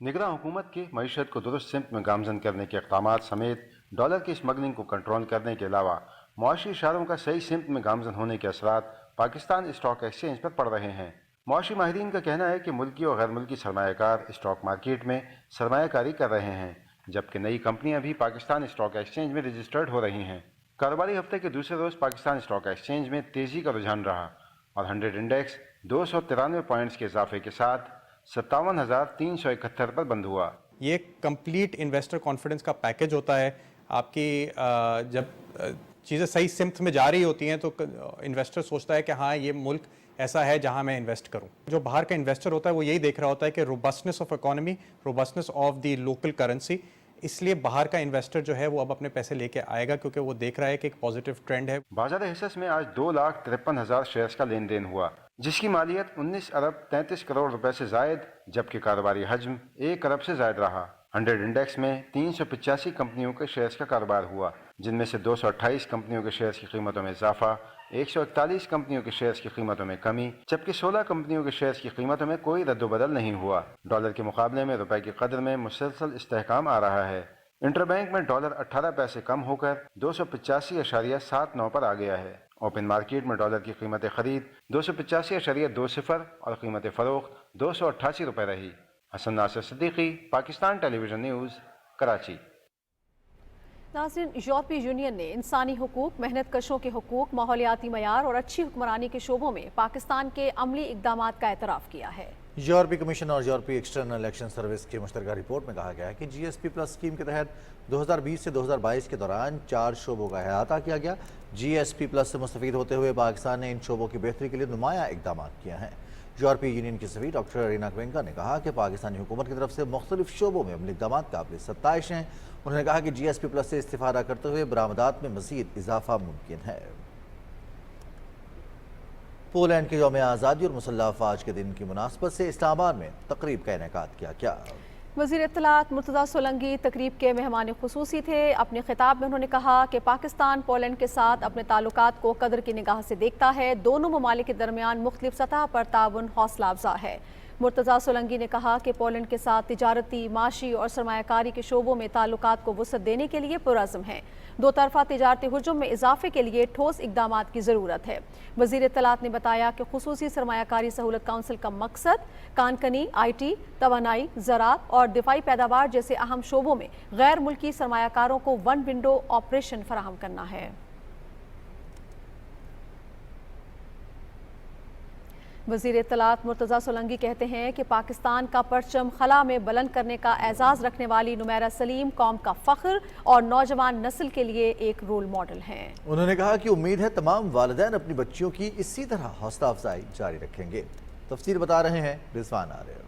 निगरान हुकूमत की मईशत को दुरुस्त सिमत में गामजन करने के इक़दामात समेत डॉलर की स्मगलिंग को कंट्रोल करने के अलावा मुआशी इशारों का सही सिमत में गामजन होने के असरात पाकिस्तान स्टॉक एक्सचेंज पर पड़ रहे हैं। मुआशी माहिरीन का कहना है कि मुल्की और गैर मुल्की सरमायाकार स्टॉक मार्केट में सरमायाकारी कर रहे हैं, जबकि नई कंपनियां भी पाकिस्तान स्टॉक एक्सचेंज में रजिस्टर्ड हो रही हैं। कारोबारी हफ्ते के दूसरे रोज़ पाकिस्तान स्टॉक एक्सचेंज में तेज़ी का रुझान रहा और 100 इंडेक्स 293 पॉइंट्स के इजाफे के साथ 57,371 पर बंद हुआ। ये कंप्लीट इन्वेस्टर कॉन्फिडेंस का पैकेज होता है। आपकी जब चीज़ें सही सिमत में जा रही होती हैं तो इन्वेस्टर सोचता है कि हाँ ये मुल्क ऐसा है जहाँ मैं इन्वेस्ट करूँ। जो बाहर का इन्वेस्टर होता है वो यही देख रहा होता है कि robustness of economy, robustness of the local currency, इसलिए बाहर का इन्वेस्टर जो है वो अब अपने पैसे लेके आएगा क्योंकि वो देख रहा है कि एक पॉजिटिव ट्रेंड है। बाजार हिस्स में आज 2,53,000 शेयर्स का लेन देन हुआ, जिसकी मालियत 19 अरब 33 करोड़ रुपए से जायद, जबकि कारोबारी हजम 1 अरब से जायद रहा। 100 इंडेक्स में 385 कंपनियों के शेयर्स का कारोबार हुआ, जिनमें से 228 कंपनियों के शेयर्स की कीमतों में इजाफा, 141 कंपनियों के शेयर्स की कीमतों में कमी, जबकि 16 कंपनियों के शेयर्स की कीमतों में कोई रद्दोबदल नहीं हुआ। डॉलर के मुकाबले में रुपए की कदर में मुसलसल इस्तेहकाम आ रहा है। इंटरबैंक में डॉलर 18 पैसे कम होकर 285.79 पर आ गया है। ओपन मार्केट में डॉलर की कीमत खरीद 285.20 और कीमत फरोख्त 288 रुपये रही। Hasan Nasir Siddiqui, Pakistan television news, Karachi. नाज़रीन, यूरोपीय यूनियन ने इंसानी हुकूक, मेहनत कशों के हुकूक, माहौलियाती मयार और अच्छी हुक्मरानी के शोबों में पाकिस्तान के अमली इक़दामात का एतराफ़ किया है। यूरोपीय कमीशन और यूरोपीय एक्सटर्नल एक्शन सर्विस की मुश्तरका रिपोर्ट में कहा गया है कि GSP प्लस स्कीम के तहत 2020 से 2022 के दौरान 4 शोबों का अहाता किया गया। GSP प्लस से मुस्तफ़ीद होते हुए पाकिस्तान ने इन शोबों की बेहतरी के लिए नुमायाँ इक़दामात किए हैं। यूरोपीय यूनियन की सफीर डॉक्टर अरीना क्वेंका ने कहा कि पाकिस्तानी हुकूमत की तरफ से मुख्तलिफ शोबों में अमली इक़दामात काबिल सत्ताइश हैं। उन्होंने कहा कि GSP प्लस से इस्तिफ़ादा करते हुए बरामदात में मज़ीद इजाफा मुमकिन है। पोलैंड के यौम आज़ादी और मुसल्लह अफ़वाज के दिन की मुनासबत से इस्लामाबाद में तकरीब का इनेकाद किया गया। वज़ीर इत्तलात मुर्तज़ा सोलंकी तकरीब के मेहमान खुसूसी थे। अपने खिताब में उन्होंने कहा कि पाकिस्तान पोलैंड के साथ अपने ताल्लुकात को कदर की निगाह से देखता है। दोनों ममालिक के दरमियान मुख्तलिफ सतह पर ताउन हौसला अफजा है। मुर्तज़ा सोलंकी ने कहा कि पोलैंड के साथ तिजारती, माशी और सरमायाकारी के शोबों में ताल्लुकात को वुसअत देने के लिए पुरअज़्म हैं। दो तरफ़ा तिजारती हुजूम में इजाफे के लिए ठोस इक़दामात की ज़रूरत है। वज़ीर इत्तलात ने बताया कि खुसूसी सरमायाकारी सहूलत काउंसिल का मकसद कानकनी, IT, तवानाई, ज़राअत और दिफाई पैदावार जैसे अहम शोबों में गैर मुल्की सरमायाकारों को वन विंडो ऑपरेशन फराहम करना है। वज़ीर इत्तलात मुर्तज़ा सोलंकी कहते हैं कि पाकिस्तान का परचम खला में बुलंद करने का एजाज़ रखने वाली नुमैरा सलीम कौम का फ़ख्र और नौजवान नस्ल के लिए एक रोल मॉडल हैं। उन्होंने कहा कि उम्मीद है तमाम वालिदैन अपनी बच्चियों की इसी तरह हौसला अफजाई जारी रखेंगे। तफसीर बता रहे हैं रिजवान आरिफ।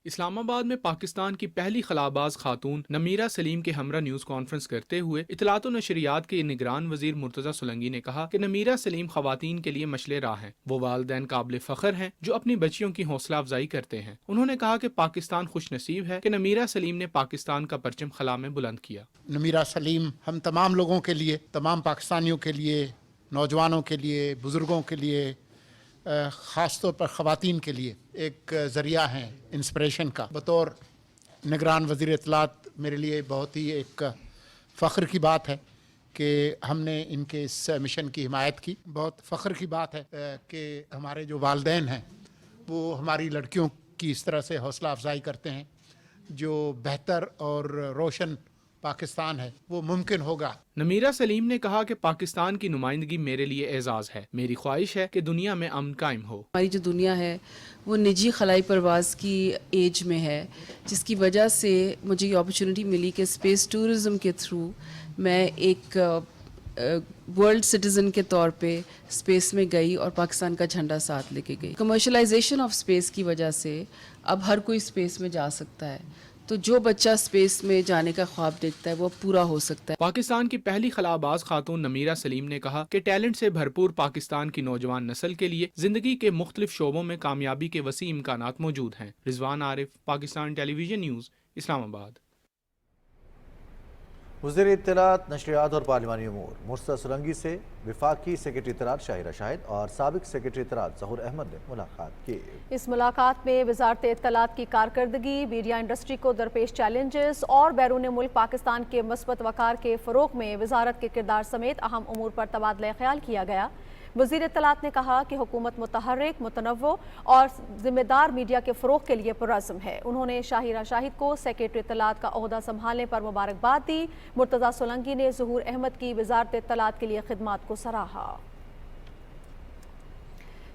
इस्लामाबाद में पाकिस्तान की पहली खलाबाज खातून नमीरा सलीम के हमरा न्यूज़ कॉन्फ्रेंस करते हुए इतलात व नशरियात के निगरान वजीर मुर्तज़ा सोलंकी ने कहा कि नमीरा सलीम खवातीन के लिए मशले राह हैं। वो वालिदैन काबिल फ़ख्र हैं जो अपनी बच्चियों की हौसला अफजाई करते हैं। उन्होंने कहा कि पाकिस्तान खुश नसीब है कि नमीरा सलीम ने पाकिस्तान का परचम खला में बुलंद किया। नमीरा सलीम हम तमाम लोगों के लिए, तमाम पाकिस्तानियों के लिए, नौजवानों के लिए, बुज़ुर्गों के लिए, ख़ास तौर पर ख़वातीन के लिए एक ज़रिया है इंस्पिरेशन का। बतौर निगरान वज़ीर इत्तलात मेरे लिए बहुत ही एक फ़ख्र की बात है कि हमने इनके इस मिशन की हिमायत की। बहुत फ़ख्र की बात है कि हमारे जो वालिदैन हैं वो हमारी लड़कियों की इस तरह से हौसला अफजाई करते हैं। जो बेहतर और रोशन पाकिस्तान है वो मुमकिन होगा। नमीरा सलीम ने कहा कि पाकिस्तान की नुमाइंदगी मेरे लिए एजाज़ है। मेरी ख्वाहिश है कि दुनिया में अमन कायम हो। हमारी जो दुनिया है वो निजी खलाई परवाज़ की एज में है, जिसकी वजह से मुझे ये अपॉर्चुनिटी मिली कि स्पेस टूरिज़म के थ्रू मैं एक वर्ल्ड सिटीज़न के तौर पे स्पेस में गई और पाकिस्तान का झंडा साथ लेके गई। कमर्शलाइजेशन ऑफ स्पेस की वजह से अब हर कोई स्पेस में जा सकता है, तो जो बच्चा स्पेस में जाने का ख्वाब देखता है वो पूरा हो सकता है। पाकिस्तान की पहली खलाबाज खातून नमीरा सलीम ने कहा कि टैलेंट से भरपूर पाकिस्तान की नौजवान नस्ल के लिए जिंदगी के मुख्तलिफ शोबों में कामयाबी के वसी इम्कानात मौजूद हैं। Rizwan Arif, Pakistan television news, Islamabad. वज़ीर इत्तलात, नशरियात और पार्लिमानी अमूर मुर्तज़ा सोलंकी से वफाकी सेक्रेटरी इत्तलात शाहिरा शाहिद और साबिक सेक्रेटरी इत्तलात ज़हूर अहमद ने मुलाकात की। इस मुलाकात में वज़ारत इत्तलात की कारकर्दगी, मीडिया इंडस्ट्री को दरपेश चैलेंजेस और बैरून मुल्क पाकिस्तान के मस्बत वक़ार के फ़रोग़ में वज़ारत के किरदार समेत अहम अमूर पर तबादला ख्याल किया गया। वज़ीर इत्तलात ने कहा कि हुकूमत मुतहर्रिक, मुतनव्वो और ज़िम्मेदार मीडिया के फ़रोग़ के लिए पुरअज़्म है। उन्होंने शाहिरा शाहिद को सेक्रेटरी इत्तलात का ओहदा संभालने पर मुबारकबाद दी। मुर्तज़ा सोलंकी ने ज़हूर अहमद की वज़ारत इत्तलात के लिए खिदमात को सराहा।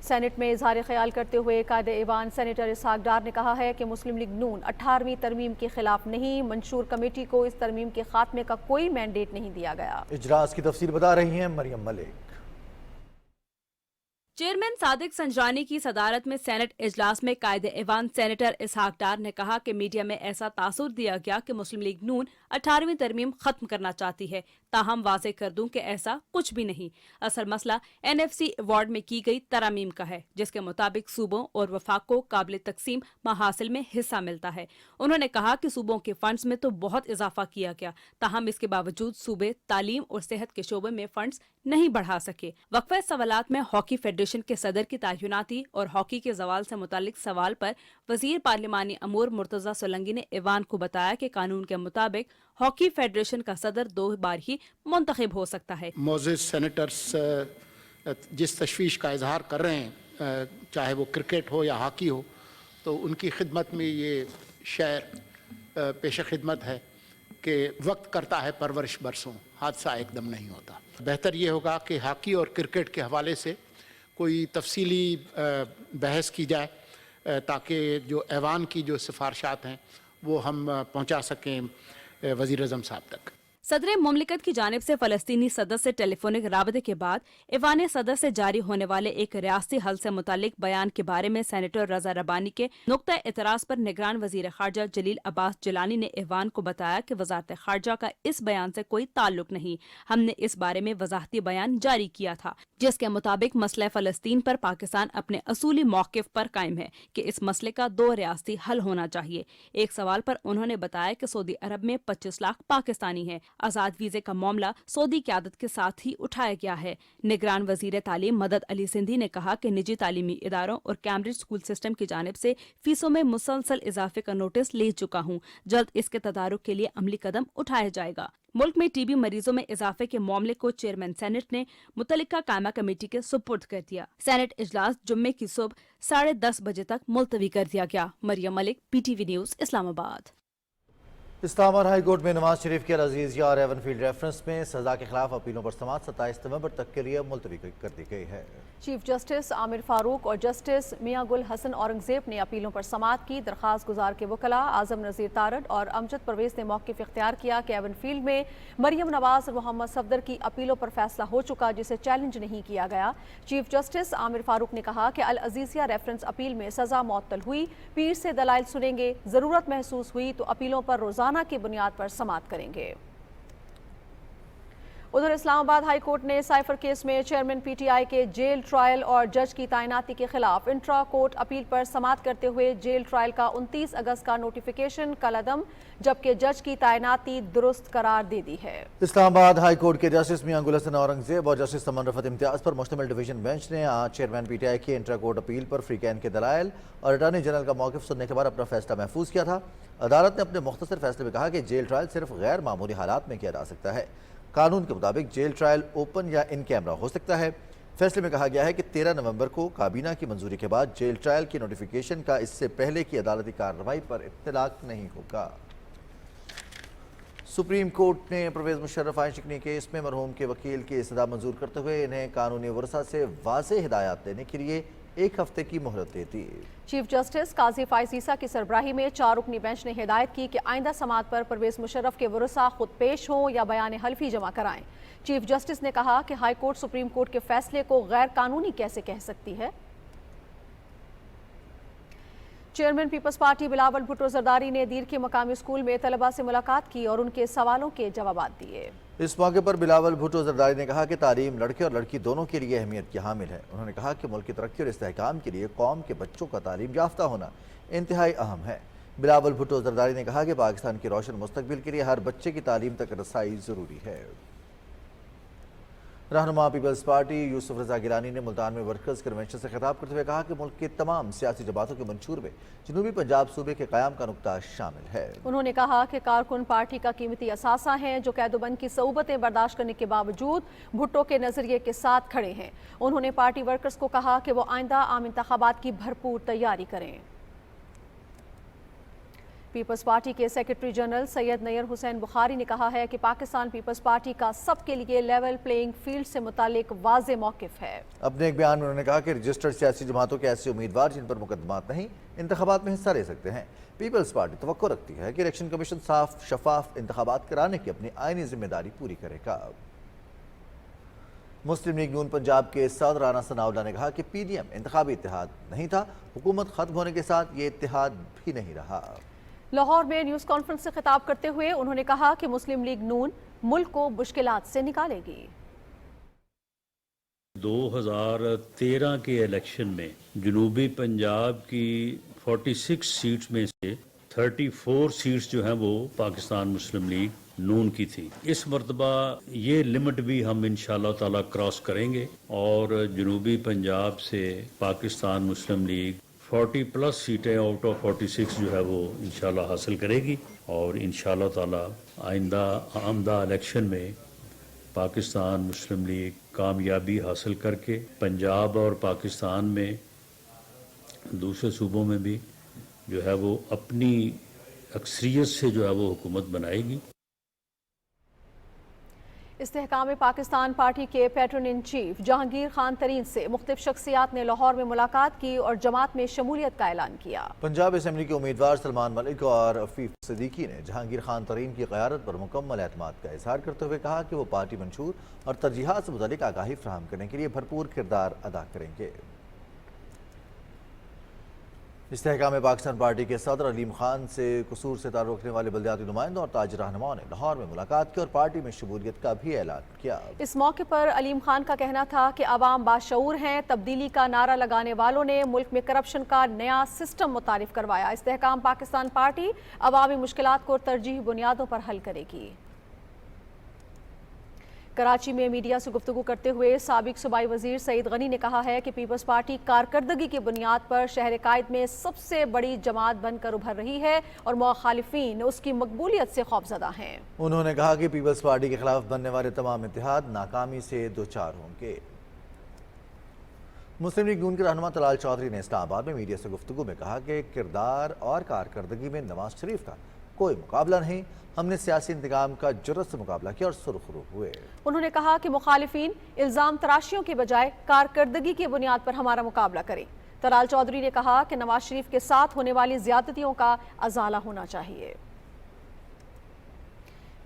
सेनेट में इजहार ख्याल करते हुए कायदे ऐवान सेनेटर इसहाक डार ने कहा है कि मुस्लिम लीग नून 18वीं तरमीम के खिलाफ नहीं, मंशूर कमेटी को इस तरमीम के खात्मे का कोई मैंडेट नहीं दिया गया। इजलास की तफसील बता रही हैं मरियम मलिक। चेयरमैन सादिक संजरानी की सदारत में सेनेट इजलास में कायदे ऐवान सेनेटर इसहाक डार ने कहा कि मीडिया में ऐसा तासुर दिया गया कि मुस्लिम लीग नून 18वीं तरमीम खत्म करना चाहती है। ताहम वाज़े कर दूं कि ऐसा कुछ भी नहीं। असल मसला NFC अवार्ड में की गई तरमीम का है, जिसके मुताबिक सूबों और वफाक को काबिल तकसीम महासिल में हिस्सा मिलता है। उन्होंने कहा कि सूबों के फंड्स में तो बहुत इजाफा किया गया, ताहम इसके बावजूद सूबे तालीम और सेहत के शोबे में फंड्स नहीं बढ़ा सके। वक्फे सवालात में हॉकी फेडरेशन के सदर की तैनाती और हॉकी के जवाल से मुतालिक सवाल पर वजीर पार्लिमानी अमूर मुर्तज़ा सोलंकी ने ऐवान को बताया कि कानून के मुताबिक हॉकी फेडरेशन का सदर 2 बार ही मुंतखब हो सकता है। मोअज़्ज़िज़ सेनेटर्स जिस तशवीश का इजहार कर रहे हैं, चाहे वो क्रिकेट हो या हॉकी हो, तो उनकी खिदमत में ये शहर पेश खिदमत है کہ وقت کرتا ہے پرورش برسوں، حادثہ ایک دم نہیں ہوتا. بہتر یہ ہوگا کہ ہاکی اور کرکٹ کے حوالے سے کوئی تفصیلی بحث کی جائے تاکہ جو ایوان کی جو سفارشات ہیں وہ ہم پہنچا سکیں وزیر اعظم صاحب تک. صدر مملکت کی جانب سے فلسطینی صدر سے ٹیلی فونک رابطے کے بعد ایوان صدر سے جاری ہونے والے ایک ریاستی حل سے متعلق بیان کے بارے میں سینیٹر رضا ربانی کے نقطہ اعتراض پر نگران وزیر خارجہ جلیل عباس جیلانی نے ایوان کو بتایا کہ وزارت خارجہ کا اس بیان سے کوئی تعلق نہیں. ہم نے اس بارے میں وضاحتی بیان جاری کیا تھا جس کے مطابق مسئلہ فلسطین پر پاکستان اپنے اصولی موقف پر قائم ہے کہ اس مسئلے کا 2 ریاستی حل ہونا چاہیے. ایک سوال پر انہوں نے بتایا کہ سعودی عرب میں 25 لاکھ پاکستانی ہیں. آزاد ویزے کا معاملہ سعودی قیادت کے ساتھ ہی اٹھایا گیا ہے. نگران وزیر تعلیم مدد علی سندھی نے کہا کہ نجی تعلیمی اداروں اور کیمبرج اسکول سسٹم کی جانب سے فیسوں میں مسلسل اضافے کا نوٹس لے چکا ہوں. جلد اس کے تدارک کے لیے عملی قدم اٹھایا جائے گا. ملک میں ٹی بی مریضوں میں اضافے کے معاملے کو چیئرمین سینٹ نے متعلقہ قائمہ کمیٹی کے سپرد کر دیا. سینٹ اجلاس جمعے کی صبح 10:30 بجے تک ملتوی کر دیا گیا. مریم ملک، PTV نیوز، اسلام آباد. اسلام آباد ہائی کورٹ میں نواز شریف کے العزیز یار ایون فیلڈ ریفرنس میں سزا کے خلاف اپیلوں پر سماعت 27 نومبر تک کے لیے ملتوی کر دی گئی ہے. چیف جسٹس عامر فاروق اور جسٹس میاں گل حسن اورنگزیب نے اپیلوں پر سماعت کی. درخواست گزار کے وکلاء اعظم نذیر تارڑ اور امجد پرویز نے موقف اختیار کیا کہ ایون فیلڈ میں مریم نواز اور محمد صفدر کی اپیلوں پر فیصلہ ہو چکا جسے چیلنج نہیں کیا گیا. چیف جسٹس عامر فاروق نے کہا کہ العزیزیہ ریفرنس اپیل میں سزا معطل ہوئی. پیر سے دلائل سنیں گے، ضرورت محسوس ہوئی تو اپیلوں پر روزانہ کی بنیاد پر سماعت کریں گے. ادھر اسلام آباد ہائی کورٹ نے سائفر کیس میں چیئرمین PTI کے جیل ٹرائل اور جج کی تعیناتی کے خلاف انٹرا کورٹ اپیل پر سماعت کرتے ہوئے جیل ٹرائل کا 29 اگست کا نوٹیفیکیشن کالعدم جبکہ جج کی تعیناتی درست قرار دے دی ہے. اسلام آباد ہائی کورٹ کے جسٹس میاں گل حسن اورنگزیب اور جسٹس سمن رفعت امتیاز پر مشتمل ڈویژن بینچ نے آج چیئرمین PTI کی intra court appeal per free can کے دلائل اور اٹارنی جنرل کا موقف سننے کے بعد اپنا فیصلہ محفوظ کیا تھا. عدالت نے اپنے مختصر فیصلے میں کہا کہ جیل ٹرائل صرف غیر معمولی حالات میں کیا جا سکتا ہے. قانون کے مطابق جیل ٹرائل اوپن یا ان کیمرہ ہو سکتا ہے. فیصلے میں کہا گیا ہے کہ 13 نومبر کو کابینہ کی منظوری کے بعد جیل ٹرائل کی نوٹیفیکیشن کا اس سے پہلے کی عدالتی کارروائی پر اطلاق نہیں ہوگا. سپریم کورٹ نے پرویز مشرف آئین شکنی کیس میں مرحوم کے وکیل کی استدعا منظور کرتے ہوئے انہیں قانونی ورثہ سے واضح ہدایات دینے کے لیے 1 ہفتے کی مہلت دے دی. چیف جسٹس قاضی فائز عیسیٰ کی سربراہی میں 4 رکنی بینچ نے ہدایت کی کہ آئندہ سماعت پر پرویز مشرف کے ورثہ خود پیش ہوں یا بیان حلفی جمع کرائیں. چیف جسٹس نے کہا کہ ہائی کورٹ سپریم کورٹ کے فیصلے کو غیر قانونی کیسے کہہ سکتی ہے. Chairman Peoples Party Bilawal Bhutto Zardari نے دیر کے مقامی اسکول میں طلبہ سے ملاقات کی اور ان کے سوالوں کے جوابات دیے. اس موقع پر بلاول بھٹو زرداری نے کہا کہ تعلیم لڑکے اور لڑکی دونوں کے لیے اہمیت کی حامل ہے. انہوں نے کہا کہ ملک کی ترقی اور استحکام کے لیے قوم کے بچوں کا تعلیم یافتہ ہونا انتہائی اہم ہے. بلاول بھٹو زرداری نے کہا کہ پاکستان کے روشن مستقبل کے لیے ہر بچے کی تعلیم تک رسائی ضروری ہے. رہنما پیپلز پارٹی یوسف رضا گیلانی نے ملتان میں ورکرز کنونشن سے خطاب کرتے ہوئے کہا کہ ملک کے تمام سیاسی جماعتوں کے منشور میں جنوبی پنجاب صوبے کے قیام کا نقطہ شامل ہے. انہوں نے کہا کہ کارکن پارٹی کا قیمتی اثاثہ ہیں جو قید و بند کی صعوبتیں برداشت کرنے کے باوجود بھٹو کے نظریے کے ساتھ کھڑے ہیں. انہوں نے پارٹی ورکرز کو کہا کہ وہ آئندہ عام انتخابات کی بھرپور تیاری کریں. پیپلز پارٹی کے سیکرٹری جنرل سید نیر حسین بخاری نے کہا ہے کہ پاکستان پیپلز پارٹی کا سب کے لیے لیول پلینگ فیلڈ سے متعلق واضح موقف ہے. اپنے ایک بیان میں انہوں نے کہا کہ رجسٹرڈ سیاسی جماعتوں کے ایسے امیدوار جن پر مقدمات نہیں انتخابات میں حصہ لے سکتے ہیں. پیپلز پارٹی توقع رکھتی ہے کہ الیکشن کمیشن صاف شفاف انتخابات کرانے کی اپنی آئینی ذمہ داری پوری کرے گا. مسلم لیگ نون پنجاب کے صدر رانا ثناءاللہ نے کہا کہ PDM انتخابی اتحاد نہیں تھا. حکومت ختم ہونے کے ساتھ یہ اتحاد بھی نہیں رہا. لاہور میں نیوز کانفرنس سے خطاب کرتے ہوئے انہوں نے کہا کہ مسلم لیگ نون ملک کو مشکلات سے نکالے گی. 2013 کے الیکشن میں جنوبی پنجاب کی 46 سیٹس میں سے 34 سیٹس جو ہیں وہ پاکستان مسلم لیگ نون کی تھی. اس مرتبہ یہ لمٹ بھی ہم انشاءاللہ تعالی کراس کریں گے اور جنوبی پنجاب سے پاکستان مسلم لیگ 40+ سیٹیں آؤٹ آف 46 جو ہے وہ انشاءاللہ حاصل کرے گی اور انشاءاللہ تعالی آئندہ آمدہ الیکشن میں پاکستان مسلم لیگ کامیابی حاصل کر کے پنجاب اور پاکستان میں دوسرے صوبوں میں بھی جو ہے وہ اپنی اکثریت سے جو ہے وہ حکومت بنائے گی. استحकाम पाकिस्तान पार्टी के patron in chief Jahangir Khan तरीन से मुख्तलिफ शख्सियात ने लाहौर में मुलाकात की और जमात में शमूलियत का ऐलान किया। पंजाब असेंबली के उम्मीदवार सलमान मलिक और अफीफ सिद्दीकी ने जहांगीर खान तरीन की क़यादत पर मुकम्मल एतमाद का इजहार करते हुए कहा कि वो पार्टी मंशूर और तरजीहात से मुतालिक आगाही फराहम करने के लिए भरपूर किरदार अदा करेंगे। इस्तेहकाम पाकिस्तान पार्टी के सदर अलीम खान से कसूर से ताल्लुक़ रखने वाले बल्दियाती नुमाइंदों और ताज रहनुमाओं ने लाहौर में मुलाकात की और पार्टी में शमूलियत का भी ऐलान किया। इस मौके पर अलीम खान का कहना था कि अवाम बाशऊर हैं। तब्दीली का नारा लगाने वालों ने मुल्क में करप्शन का नया सिस्टम मुतारिफ करवाया। इस्तेहकाम पाकिस्तान पार्टी अवामी मुश्किलात को तरजीही बुनियादों पर हल करेगी। कराची में मीडिया से गुफ्तगू करते हुए साबिक सूबाई वजीर सईद गनी ने कहा है कि पीपल्स पार्टी कारकर्दगी की बुनियाद पर शहर कायद में सबसे बड़ी जमात बनकर उभर रही है और मुखालिफिन उसकी मकबूलियत से खौफजदा हैं। उन्होंने कहा कि पीपल्स पार्टी के खिलाफ बनने वाले तमाम इत्तेहाद नाकामी से दोचार होंगे। मुस्लिम लीग नून के रहनुमा तलाल चौधरी ने इस्लामाबाद में मीडिया से गुफ्तगू में कहा कि किरदार और कारकर्दगी में नवाज शरीफ का कोई मुकाबला नहीं। हमने सियासी इंतकाम का जुर्रत से मुकाबला किया और सुरखरू हुए। उन्होंने कहा कि मुखालिफिन इल्जाम तराशियों के बजाय कारकर्दगी की बुनियाद पर हमारा मुकाबला करें। तलाल चौधरी ने कहा कि नवाज शरीफ के साथ होने वाली ज्यादतियों का अजाला होना चाहिए।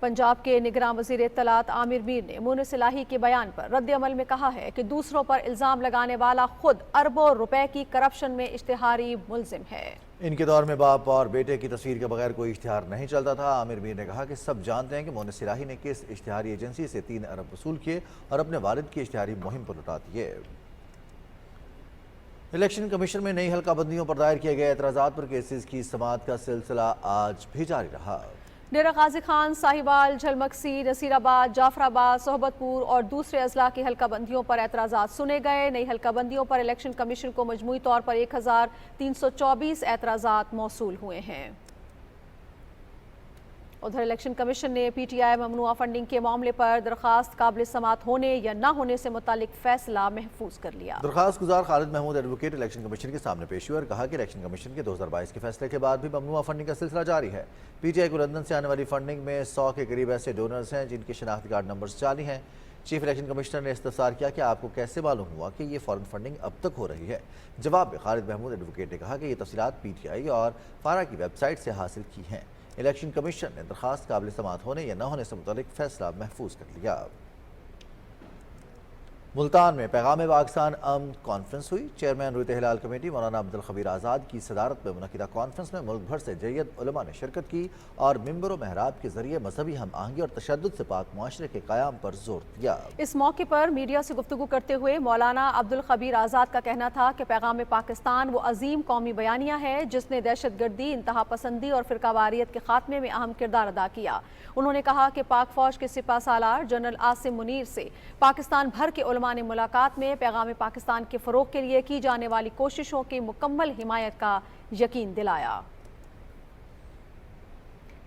पंजाब के निगरान वजीर इत्तलात आमिर मीर ने मुनिस इलाही के बयान पर रद्द अमल में कहा है कि दूसरों पर इल्जाम लगाने वाला खुद अरबों रुपए की करप्शन में इश्तिहारी मुलजिम है। इनके दौर में बाप और बेटे की तस्वीर के बगैर कोई इश्तिहार नहीं चलता था। आमिर मीर ने कहा कि सब जानते हैं कि मुनिस इलाही ने किस इश्तिहारी एजेंसी से 3 अरब वसूल किए और अपने वालिद की इश्तिहारी मुहिम पर लुटा दिए। इलेक्शन कमीशन में नई हल्काबंदियों पर दायर किए गए एतराज़ात पर केसेस की समाअत का सिलसिला आज भी जारी रहा। डेरा गाजी खान, साहिवाल, झलमक्सी, नसीराबाद, जाफराबाद, सोहबतपुर और दूसरे अजला की हल्काबंदियों पर एतराज़ात सुने गए। नई हल्काबंदियों पर इलेक्शन कमीशन को मजमूई तौर पर 1324 एतराज़ात मौसूल हुए हैं। उधर इलेक्शन कमीशन ने PTI ममनुआ फंडिंग के मामले पर दरखास्त काबिल समाअत होने या न होने से मुतालिक फैसला महफूज कर लिया। दरखास्त गुजार Khalid Mahmood advocate election commission के सामने पेश हुए और कहा कि इलेक्शन कमीशन के 2022 के फैसले के बाद भी ममनुआ फंडिंग का सिलसिला जारी है। PTI को लंदन से आने वाली फंडिंग में 100 के करीब ऐसे डोनर्स हैं जिनके शनाख्ती कार्ड नंबर जाली हैं। चीफ इलेक्शन कमिश्नर ने इस्तफसार किया कि आपको कैसे मालूम हुआ कि ये फॉरेन फंडिंग अब तक हो रही है। जवाब में खालिद महमूद एडवोकेट ने कहा कि ये तफसीलात PTI और फारा की वेबसाइट से हासिल की हैं। इलेक्शन कमीशन ने दरखास्त काबिल समाअत होने या न होने से मुतालिक फैसला महफूज कर लिया। मुल्तान में पैगाम पाकिस्तान अमन कॉन्फ्रेंस हुई। चेयरमैन रुयत हिलाल कमेटी मौलाना अब्दुल खबीर आज़ाद की सदारत में मुनक़िदा कॉन्फ्रेंस में मुल्क भर से जय्यद उलमा ने शिरकत की और मिंबर व महराब के जरिए मजहबी हम आहंगी और तशद्दुद से पाक मुआशरे के क़याम पर जोर दिया। इस मौके पर मीडिया से गुफ्तगू करते हुए मौलाना अब्दुल खबीर आज़ाद का कहना था कि पैगाम पाकिस्तान वो अजीम कौमी बयानिया है जिसने दहशत गर्दी, इंतहा पसंदी और फ़िरकावारियत के खात्मे में अहम किरदार अदा किया। उन्होंने कहा कि पाक फौज के सिपा सालार जनरल आसिम मुनीर से पाकिस्तान भर के उलमा ने मुलाकात में पैगाम पाकिस्तान के फ़रोग़ के लिए की जाने वाली कोशिशों की मुकम्मल हिमायत का यकीन दिलाया।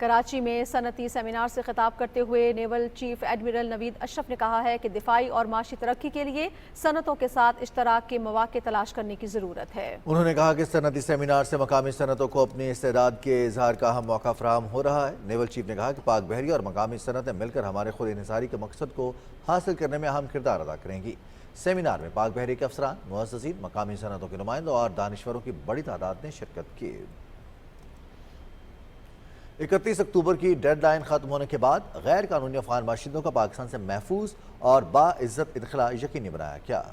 कराची में सनती सेमिनार से खिताब करते हुए naval chief admiral Naveed Ashraf ने कहा है कि दिफाई और माशी तरक्की के लिए सनतों के साथ इश्तराक के मौके तलाश करने की ज़रूरत है। उन्होंने कहा कि सनती सेमिनार से मकामी सनतों को अपनी इस्तेदाद के इजहार का अहम मौका फराहम हो रहा है। नेवल चीफ ने कहा कि पाक बहरी और मकामी सनतें मिलकर हमारे खुद इन्हिसारी के मकसद को हासिल करने में अहम किरदार अदा करेंगी। सेमिनार में पाक बहरी के अफसरान, मुअज़्ज़िज़ीन, मकामी सनतों के नुमाइंदों और दानिश्वरों की बड़ी तादाद ने शिरकत की। 31 अक्टूबर की डेडलाइन खत्म होने के बाद गैर कानूनी अफगान बाशिंदों का पाकिस्तान से महफूज और बाइज्जत इदखला यकीनी बनाया गया।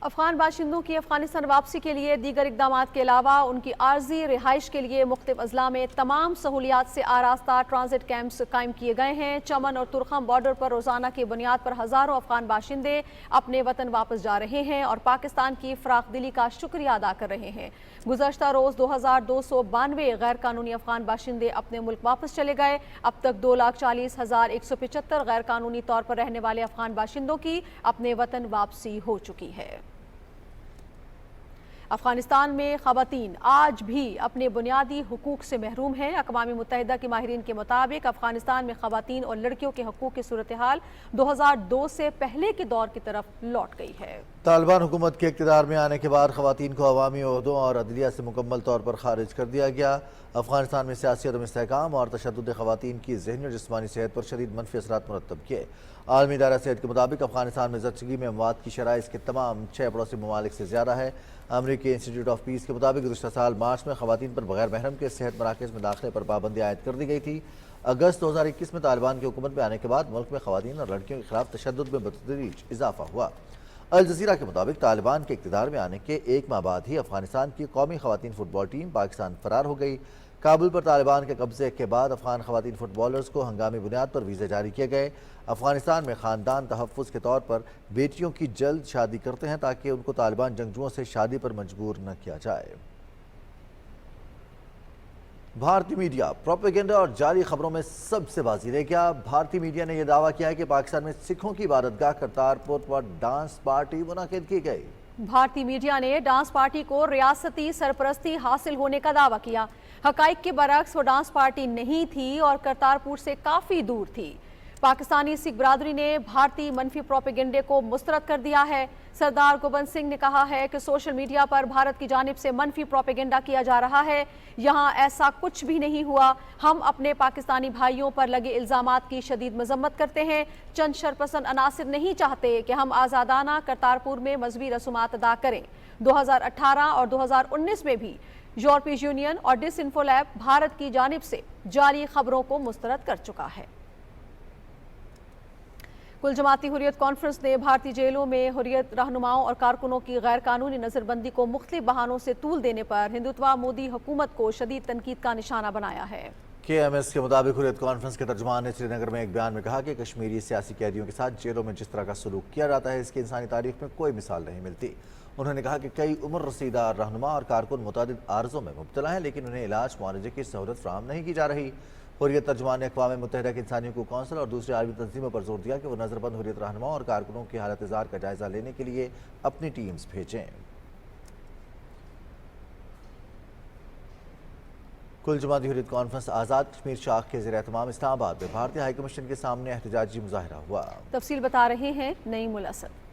अफगान बाशिंदों की अफगानिस्तान वापसी के लिए दीगर इकदाम के अलावा उनकी आर्जी रिहाइश के लिए मुख्तलिफ अजला में तमाम सहूलियात से आरास्ता ट्रांजिट कैंप्स कायम किए गए हैं। चमन और तुरखम बॉर्डर पर रोजाना की बुनियाद पर हज़ारों अफगान बाशिंदे अपने वतन वापस जा रहे हैं और पाकिस्तान की फराख दिली का शुक्रिया अदा कर रहे हैं। गुज़श्ता रोज़ 2292 गैर कानूनी अफगान बाशिंदे अपने मुल्क वापस चले गए। अब तक 2,40,175 गैर कानूनी तौर पर रहने वाले अफगान बाशिंदों की अपने वतन वापसी हो चुकी है। अफगानिस्तान में ख़वातीन आज भी अपने बुनियादी हुकूक से महरूम हैं। अक़वाम मुत्तहिदा के माहिरीन के मुताबिक अफगानिस्तान में ख़वातीन और लड़कियों के हकूक़ की सूरत हाल 2002 से पहले के दौर की तरफ लौट गई है। तालिबान हुकूमत के इक़्तिदार में आने के बाद ख़वातीन को अवामी ओहदों और अदलिया से मुकम्मल तौर पर खारिज कर दिया गया। अफगानिस्तान में सियासी अदम इस्तेहकाम और तशद्दुद ख़वातीन की ज़हनी और जिस्मानी सेहत पर शदीद मनफी असरात मुरतब किए। عالمی ادارہ صحت کے مطابق افغانستان میں زچگی میں اموات کی شرح اس کے تمام 6 پڑوسی ممالک سے زیادہ ہے۔ امریکی انسٹیٹیوٹ آف پیس کے مطابق گزشتہ سال مارچ میں خواتین پر بغیر محرم کے صحت مراکز میں داخلے پر پابندی عائد کر دی گئی تھی۔ اگست 2021 میں طالبان کی حکومت میں آنے کے بعد ملک میں خواتین اور لڑکیوں کے خلاف تشدد میں بتدریج اضافہ ہوا۔ الجزیرہ کے مطابق طالبان کے اقتدار میں آنے کے 1 ماہ بعد ہی افغانستان کی قومی خواتین فٹ بال ٹیم پاکستان فرار ہو گئی۔ کابل پر طالبان کے قبضے کے بعد افغان خواتین فٹ بالرز کو ہنگامی بنیاد پر ویزے جاری کیے گئے۔ افغانستان میں خاندان تحفظ کے طور پر بیٹیوں کی جلد شادی کرتے ہیں تاکہ ان کو طالبان جنگجوؤں سے شادی پر مجبور نہ کیا جائے۔ بھارتی میڈیا پروپیگنڈا اور جعلی خبروں میں سب سے بازی رہ گیا۔ بھارتی میڈیا نے یہ دعویٰ کیا ہے کہ پاکستان میں سکھوں کی عبادتگاہ کرتارپور پر ڈانس پارٹی منعقد کی گئی۔ بھارتی میڈیا نے ڈانس پارٹی کو ریاستی سرپرستی حاصل ہونے کا دعویٰ کیا۔ حقائق کے برعکس وہ ڈانس پارٹی نہیں تھی اور کرتارپور سے کافی دور تھی۔ پاکستانی سکھ برادری نے بھارتی منفی پروپیگنڈے کو مسترد کر دیا ہے۔ سردار گوبند سنگھ نے کہا ہے کہ سوشل میڈیا پر بھارت کی جانب سے منفی پروپیگنڈا کیا جا رہا ہے، یہاں ایسا کچھ بھی نہیں ہوا۔ ہم اپنے پاکستانی بھائیوں پر لگے الزامات کی شدید مذمت کرتے ہیں۔ چند شرپسند عناصر نہیں چاہتے کہ ہم آزادانہ کرتارپور میں مذہبی رسومات ادا کریں۔ 2018 اور 2019 میں بھی یورپی یونین اور ڈس انفو لیب بھارت کی جانب سے جعلی خبروں کو مسترد کر چکا ہے۔ کل جماعتی حریت کانفرنس نے بھارتی جیلوں میں حریت رہنماؤں اور کارکنوں کی غیر قانونی نظر بندی کو مختلف بہانوں سے طول دینے پر ہندوتوا مودی حکومت کو شدید تنقید کا نشانہ بنایا ہے۔ KMS کے مطابق حریت کانفرنس کے ترجمان نے سری نگر میں ایک بیان میں کہا کہ کشمیری سیاسی قیدیوں کے ساتھ جیلوں میں جس طرح کا سلوک کیا جاتا ہے اس کی انسانی تاریخ میں کوئی مثال نہیں ملتی۔ انہوں نے کہا کہ کئی عمر رسیدہ رہنما اور کارکن متعدد عارضوں میں مبتلا ہیں لیکن انہیں علاج معالجے کی سہولت فراہم نہیں کی جا رہی۔ حریت ترجمان نے اقوام متحدہ کے انسانی حقوق کونسل اور دوسری عالمی تنظیموں پر زور دیا کہ وہ نظر بند حریت رہنماؤں اور کارکنوں کی حالت زار کا جائزہ لینے کے لیے اپنی ٹیمز بھیجیں۔ کل جماعتی حریت کانفرنس آزاد کشمیر شاخ کے زیر اہتمام اسلام آباد میں بھارتی ہائی کمیشن کے سامنے احتجاجی مظاہرہ ہوا۔ تفصیل بتا رہے ہیں نعیم الاسد۔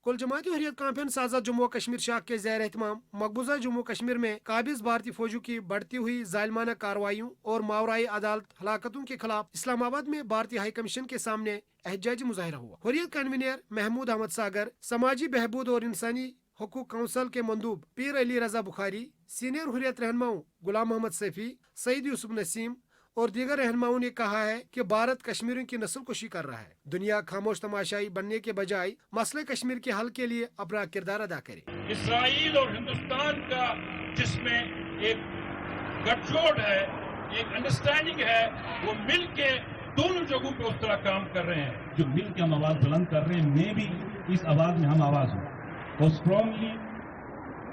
کل جماعتی حریت کانفرنس آزاد جموں و کشمیر شاخ کے زیر اہتمام مقبوضہ جموں کشمیر میں قابض بھارتی فوجوں کی بڑھتی ہوئی ظالمانہ کارروائیوں اور ماورائی عدالت ہلاکتوں کے خلاف اسلام آباد میں بھارتی ہائی کمیشن کے سامنے احتجاجی مظاہرہ ہوا۔ حریت کنوینر محمود احمد ساگر، سماجی بہبود اور انسانی حقوق کونسل کے مندوب پیر علی رضا بخاری، سینئر حریت رہنماؤں غلام محمد سیفی، سعید یوسف نسیم اور دیگر رہنماؤں نے کہا ہے کہ بھارت کشمیریوں کی نسل کشی کر رہا ہے۔ دنیا خاموش تماشائی بننے کے بجائے مسئلہ کشمیر کے حل کے لیے اپنا کردار ادا کرے۔ اسرائیل اور ہندوستان کا جس میں ایک گٹھ جوڑ ہے، ایک انڈرسٹینڈنگ ہے، وہ مل کے دونوں جگہوں پہ اس طرح کام کر رہے ہیں۔ جو مل کے ہم آواز بلند کر رہے ہیں، میں بھی اس آواز میں ہم آواز ہوں اور اسٹرانگلی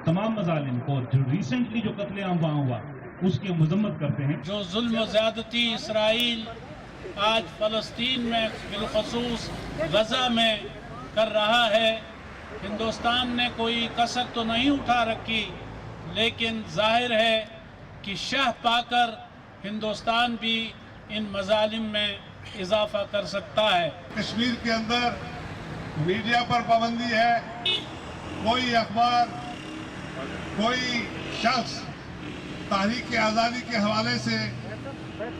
تمام مظالم کو جو ریسنٹلی جو قتل عام وہاں ہوا اس کی مذمت کرتے ہیں۔ جو ظلم و زیادتی اسرائیل آج فلسطین میں بالخصوص غزہ میں کر رہا ہے، ہندوستان نے کوئی کسر تو نہیں اٹھا رکھی، لیکن ظاہر ہے کہ شہ پا کر ہندوستان بھی ان مظالم میں اضافہ کر سکتا ہے۔ کشمیر کے اندر میڈیا پر پابندی ہے، کوئی اخبار، کوئی شخص تحریک آزادی کے حوالے سے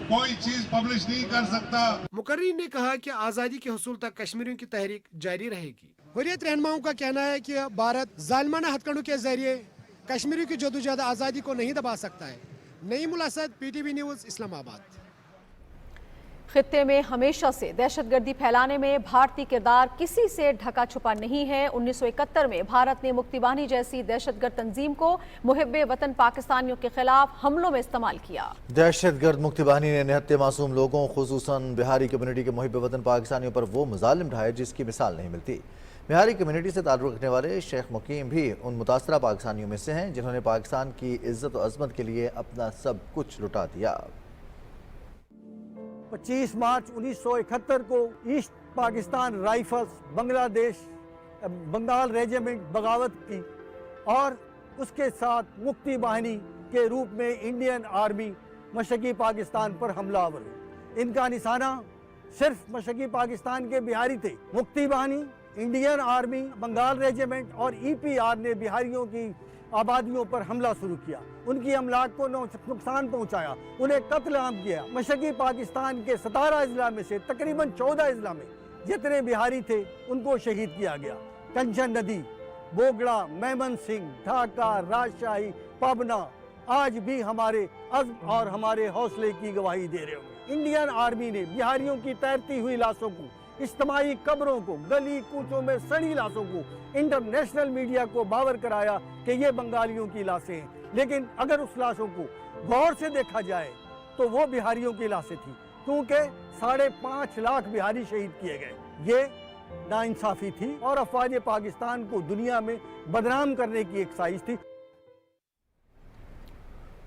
کوئی چیز پبلش نہیں کر سکتا۔ مقررین نے کہا کہ آزادی کے حصول تک کشمیریوں کی تحریک جاری رہے گی۔ حریت رہنماؤں کا کہنا ہے کہ بھارت ظالمانہ ہتھ کنڈوں کے ذریعے کشمیریوں کی جدوجہد آزادی کو نہیں دبا سکتا ہے۔ نعیم الاسد، PTV نیوز، اسلام آباد۔ خطے میں ہمیشہ سے دہشت گردی پھیلانے میں بھارتی کردار کسی سے ڈھکا چھپا نہیں ہے۔ 1971 میں بھارت نے مکتی باہنی جیسی دہشت گرد تنظیم کو محب وطن پاکستانیوں کے خلاف حملوں میں استعمال کیا۔ دہشت گرد مکتی باہنی نے نہتے معصوم لوگوں خصوصاً بہاری کمیونٹی کے محب وطن پاکستانیوں پر وہ مظالم ڈھائے جس کی مثال نہیں ملتی۔ بہاری کمیونٹی سے تعلق رکھنے والے شیخ مقیم بھی ان متاثرہ پاکستانیوں میں سے ہیں جنہوں نے پاکستان کی عزت و عظمت کے لیے اپنا سب کچھ لٹا دیا۔ 25 مارچ 1971 کو ایسٹ پاکستان رائفلز بنگلہ دیش بنگال ریجیمنٹ بغاوت کی اور اس کے ساتھ مکتی باہنی کے روپ میں انڈین آرمی مشرقی پاکستان پر حملہ آور ہوئی۔ ان کا نشانہ صرف مشرقی پاکستان کے بہاری تھے۔ مکتی باہنی، انڈین آرمی، بنگال ریجیمنٹ اور EPR نے بہاریوں کی आबादियों पर हमला शुरू किया, उनकी अमलाक को नुकसान पहुंचाया, उन्हें कत्लेआम किया। मशरकी पाकिस्तान के 17 अजला में से तकरीबन 14 अजला में जितने बिहारी थे उनको शहीद किया गया। कंचन नदी, बोगड़ा, मेमन सिंह, ढाका, राजशाही, पबना आज भी हमारे अज़्म और हमारे हौसले की गवाही दे रहे होंगे। इंडियन आर्मी ने बिहारियों की तैरती हुई लाशों को, इज्तिमाई कब्रों को, गली कूचों में सड़ी लाशों को इंटरनेशनल मीडिया को बावर कराया कि ये बंगालियों की लाशें हैं, लेकिन अगर उस लाशों को गौर से देखा जाए तो वो बिहारियों की लाशें थी, क्योंकि 5.5 लाख बिहारी शहीद किए गए। ये नाइंसाफी थी और अफवाज पाकिस्तान को दुनिया में बदनाम करने की एक साजिश थी।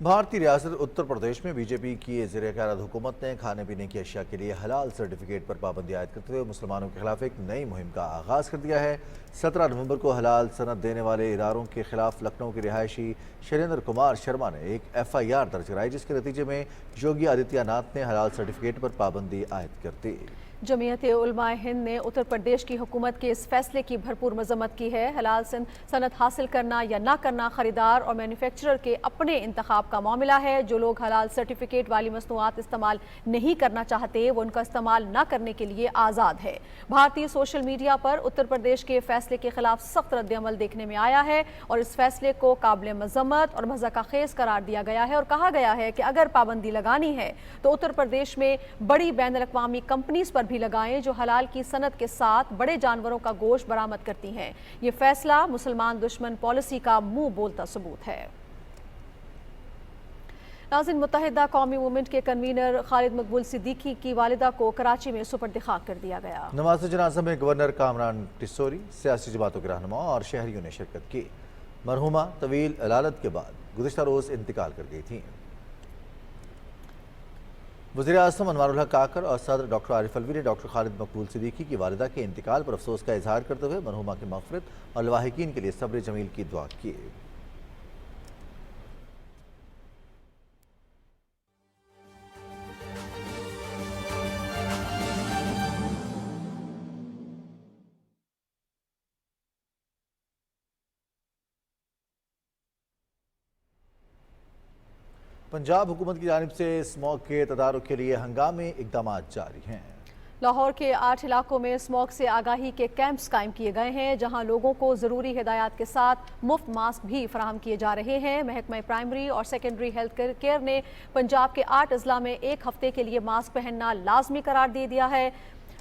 भारतीय रियासत उत्तर प्रदेश में बीजेपी की ज़ेर-ए-क़यादत हुकूमत ने खाने पीने की अशिया के लिए हलाल सर्टिफिकेट पर पाबंदी आयद करते हुए मुसलमानों के खिलाफ एक नई मुहिम का आगाज़ कर दिया है। 17 नवंबर को हलाल सनद देने वाले इदारों के खिलाफ लखनऊ के रिहायशी शैलेंद्र कुमार शर्मा ने एक FIR दर्ज कराई, जिसके नतीजे में योगी आदित्यनाथ ने हलाल सर्टिफिकेट पर पाबंदी आयद कर दी। जमीयत उलमाए हिंद ने उत्तर प्रदेश की हुकूमत के इस फैसले की भरपूर मजम्मत की है। हलाल सनद हासिल करना या ना करना खरीदार और मैन्युफैक्चरर के अपने इंतखाब का मामला है। जो लोग हलाल सर्टिफिकेट वाली मसनूआत इस्तेमाल नहीं करना चाहते वो उनका इस्तेमाल न करने के लिए आज़ाद है। भारतीय सोशल मीडिया पर उत्तर प्रदेश के फैसले के खिलाफ सख्त रद्द-ए-अमल देखने में आया है और इस फैसले को काबिल मजम्मत और मज़ाक़-ए-ख़ेज़ करार दिया गया है और कहा गया है कि अगर पाबंदी लगानी है तो उत्तर प्रदेश में बड़ी बैनुल-अक़वामी कंपनीज पर भी लगाएं जो हलाल की सनद के साथ बड़े जानवरों का गोश्त बरामद करती हैं। ये फैसला मुसलमान दुश्मन पॉलिसी का मुंह बोलता सबूत है। नाज़रीन, मुत्तहिदा कौमी मूवमेंट के कन्वीनर खालिद मकबूल सिद्दीकी की वालिदा को कराची में सुपर्द खाक कर दिया गया। नमाज़ जनाज़ा में गवर्नर कामरान टिस्सोरी, सियासी जमातों के रहनुमा और शहरियों ने शिरकत की। मरहुमा तवील अलालत के बाद गुज़िश्ता रोज़ इंतकाल कर गई थी। वज़ीर आज़म अनवारुल हक काकर और सदर डॉक्टर आरिफ अलवी ने डॉक्टर खालिद मकबूल सिद्दीकी की वालिदा के इंतकाल पर अफसोस का इजहार करते हुए मरहुमा की मग़फ़िरत और लवाहिकीन के लिए सब्र जमील की दुआ की। पंजाब हुकूमत की जानिब से स्मॉग के तदारुक के लिए हंगामी इक़दाम जारी हैं। लाहौर के 8 इलाकों में स्मॉग से आगाही के कैंप्स कायम किए गए हैं, जहां लोगों को ज़रूरी हिदायत के साथ मुफ्त मास्क भी फराहम किए जा रहे हैं। महकमा प्राइमरी और सेकेंडरी हेल्थ केयर ने पंजाब के 8 अजला में 1 हफ्ते के लिए मास्क पहनना लाजमी करार दे दिया है।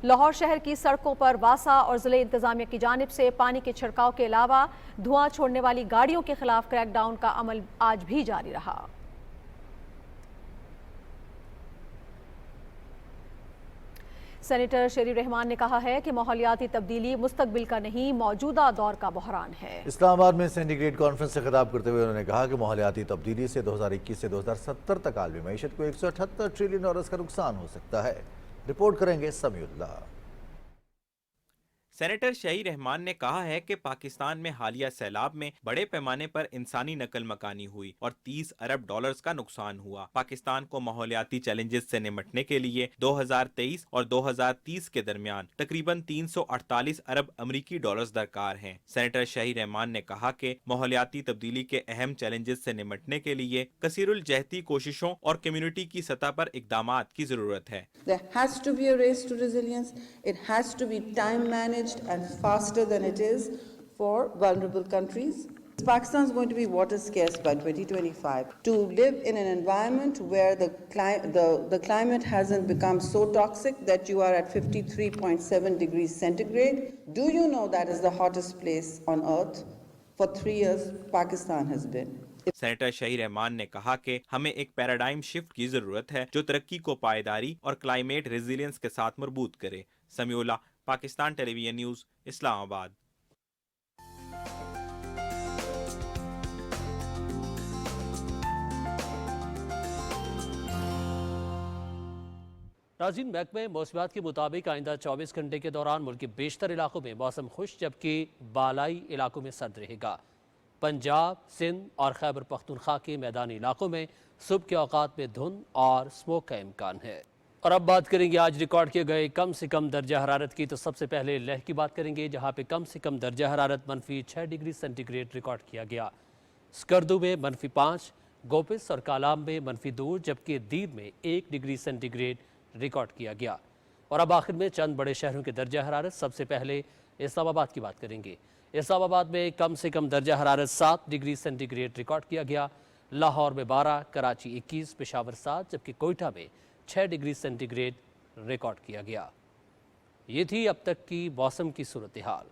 लाहौर शहर की सड़कों पर वासा और ज़िले इंतजामिया की जानिब से पानी के छिड़काव के अलावा धुआं छोड़ने वाली गाड़ियों के खिलाफ क्रैकडाउन का अमल आज भी जारी रहा। सेनेटर शरीफ रहमान ने कहा है कि माहौलियाती तब्दीली मुस्तकबिल का नहीं, मौजूदा दौर का बहरान है। इस्लामाबाद में सेंटीग्रेड कॉन्फ्रेंस से खिताब करते हुए उन्होंने कहा कि माहौलियाती तब्दीली से 2021 से 2070 तक आलमी मईशत को 178 ट्रिलियन डॉलर्स का नुकसान हो सकता है। रिपोर्ट करेंगे समीउल्लाह। सेनेटर शहीद रहमान ने कहा है कि पाकिस्तान में हालिया सैलाब में बड़े पैमाने पर इंसानी नकल मकानी हुई और 30 अरब डॉलर्स का नुकसान हुआ। पाकिस्तान को माहौलियाती चैलेंजेस से निपटने के लिए 2023 और 2030 के दरमियान तकरीबन 348 अरब अमरीकी डॉलर्स दरकार हैं। सेनेटर शहीद रहमान ने कहा कि माहौलियाती तब्दीली के अहम चैलेंजेस से निपटने के लिए कसीरुल जहती कोशिशों और कम्युनिटी की सतह पर इक़दामात की जरूरत है। There has to be a race to resilience. It has to be time managed and faster than it is for vulnerable countries. Pakistan is going to be water scarce by 2025. To live in an environment where the climate hasn't become so toxic that you are at 53.7 degrees centigrade. Do you know that is the hottest place on earth? For 3 years, Pakistan has been. Senator शहीद रहमान ने कहा कि हमें एक paradigm shift की जरूरत है जो तरक्की को पायदारी और क्लाइमेट रेजिलियंस के साथ मरबूत करे। Samiullah, Pakistan television news, Islamabad. नाज़रीन, महकमे मौसमियात के मुताबिक आइंदा 24 घंटे के दौरान मुल्क के बेशतर इलाकों में मौसम खुश जबकि बालाई इलाकों में सर्द रहेगा। पंजाब, सिंध और खैबर पख्तूनख्वा के मैदानी इलाकों में सुबह के औकात में धुंध और स्मोक का इम्कान है। और अब बात करेंगे आज रिकॉर्ड किए गए कम से कम दर्जा हरारत की। तो सबसे पहले लेह की बात करेंगे, जहां पे कम से कम दर्जा हरारत -6 डिग्री सेंटीग्रेड रिकॉर्ड किया गया। स्कर्दू में -5, गोपिस और कालाम में -2, जबकि दीव में 1 डिग्री सेंटीग्रेड रिकॉर्ड किया गया। और अब आखिर में चंद बड़े शहरों के दर्जा हरारत। सबसे पहले इस्लामाबाद की बात करेंगे। इस्लामाबाद में कम से कम दर्जा हरारत 7 डिग्री सेंटीग्रेड रिकॉर्ड किया गया। लाहौर में 12, कराची 21, पेशावर 7, जबकि कोयटा में 6 डिग्री सेंटीग्रेड रिकॉर्ड किया गया। ये थी अब तक की मौसम की सूरत हाल।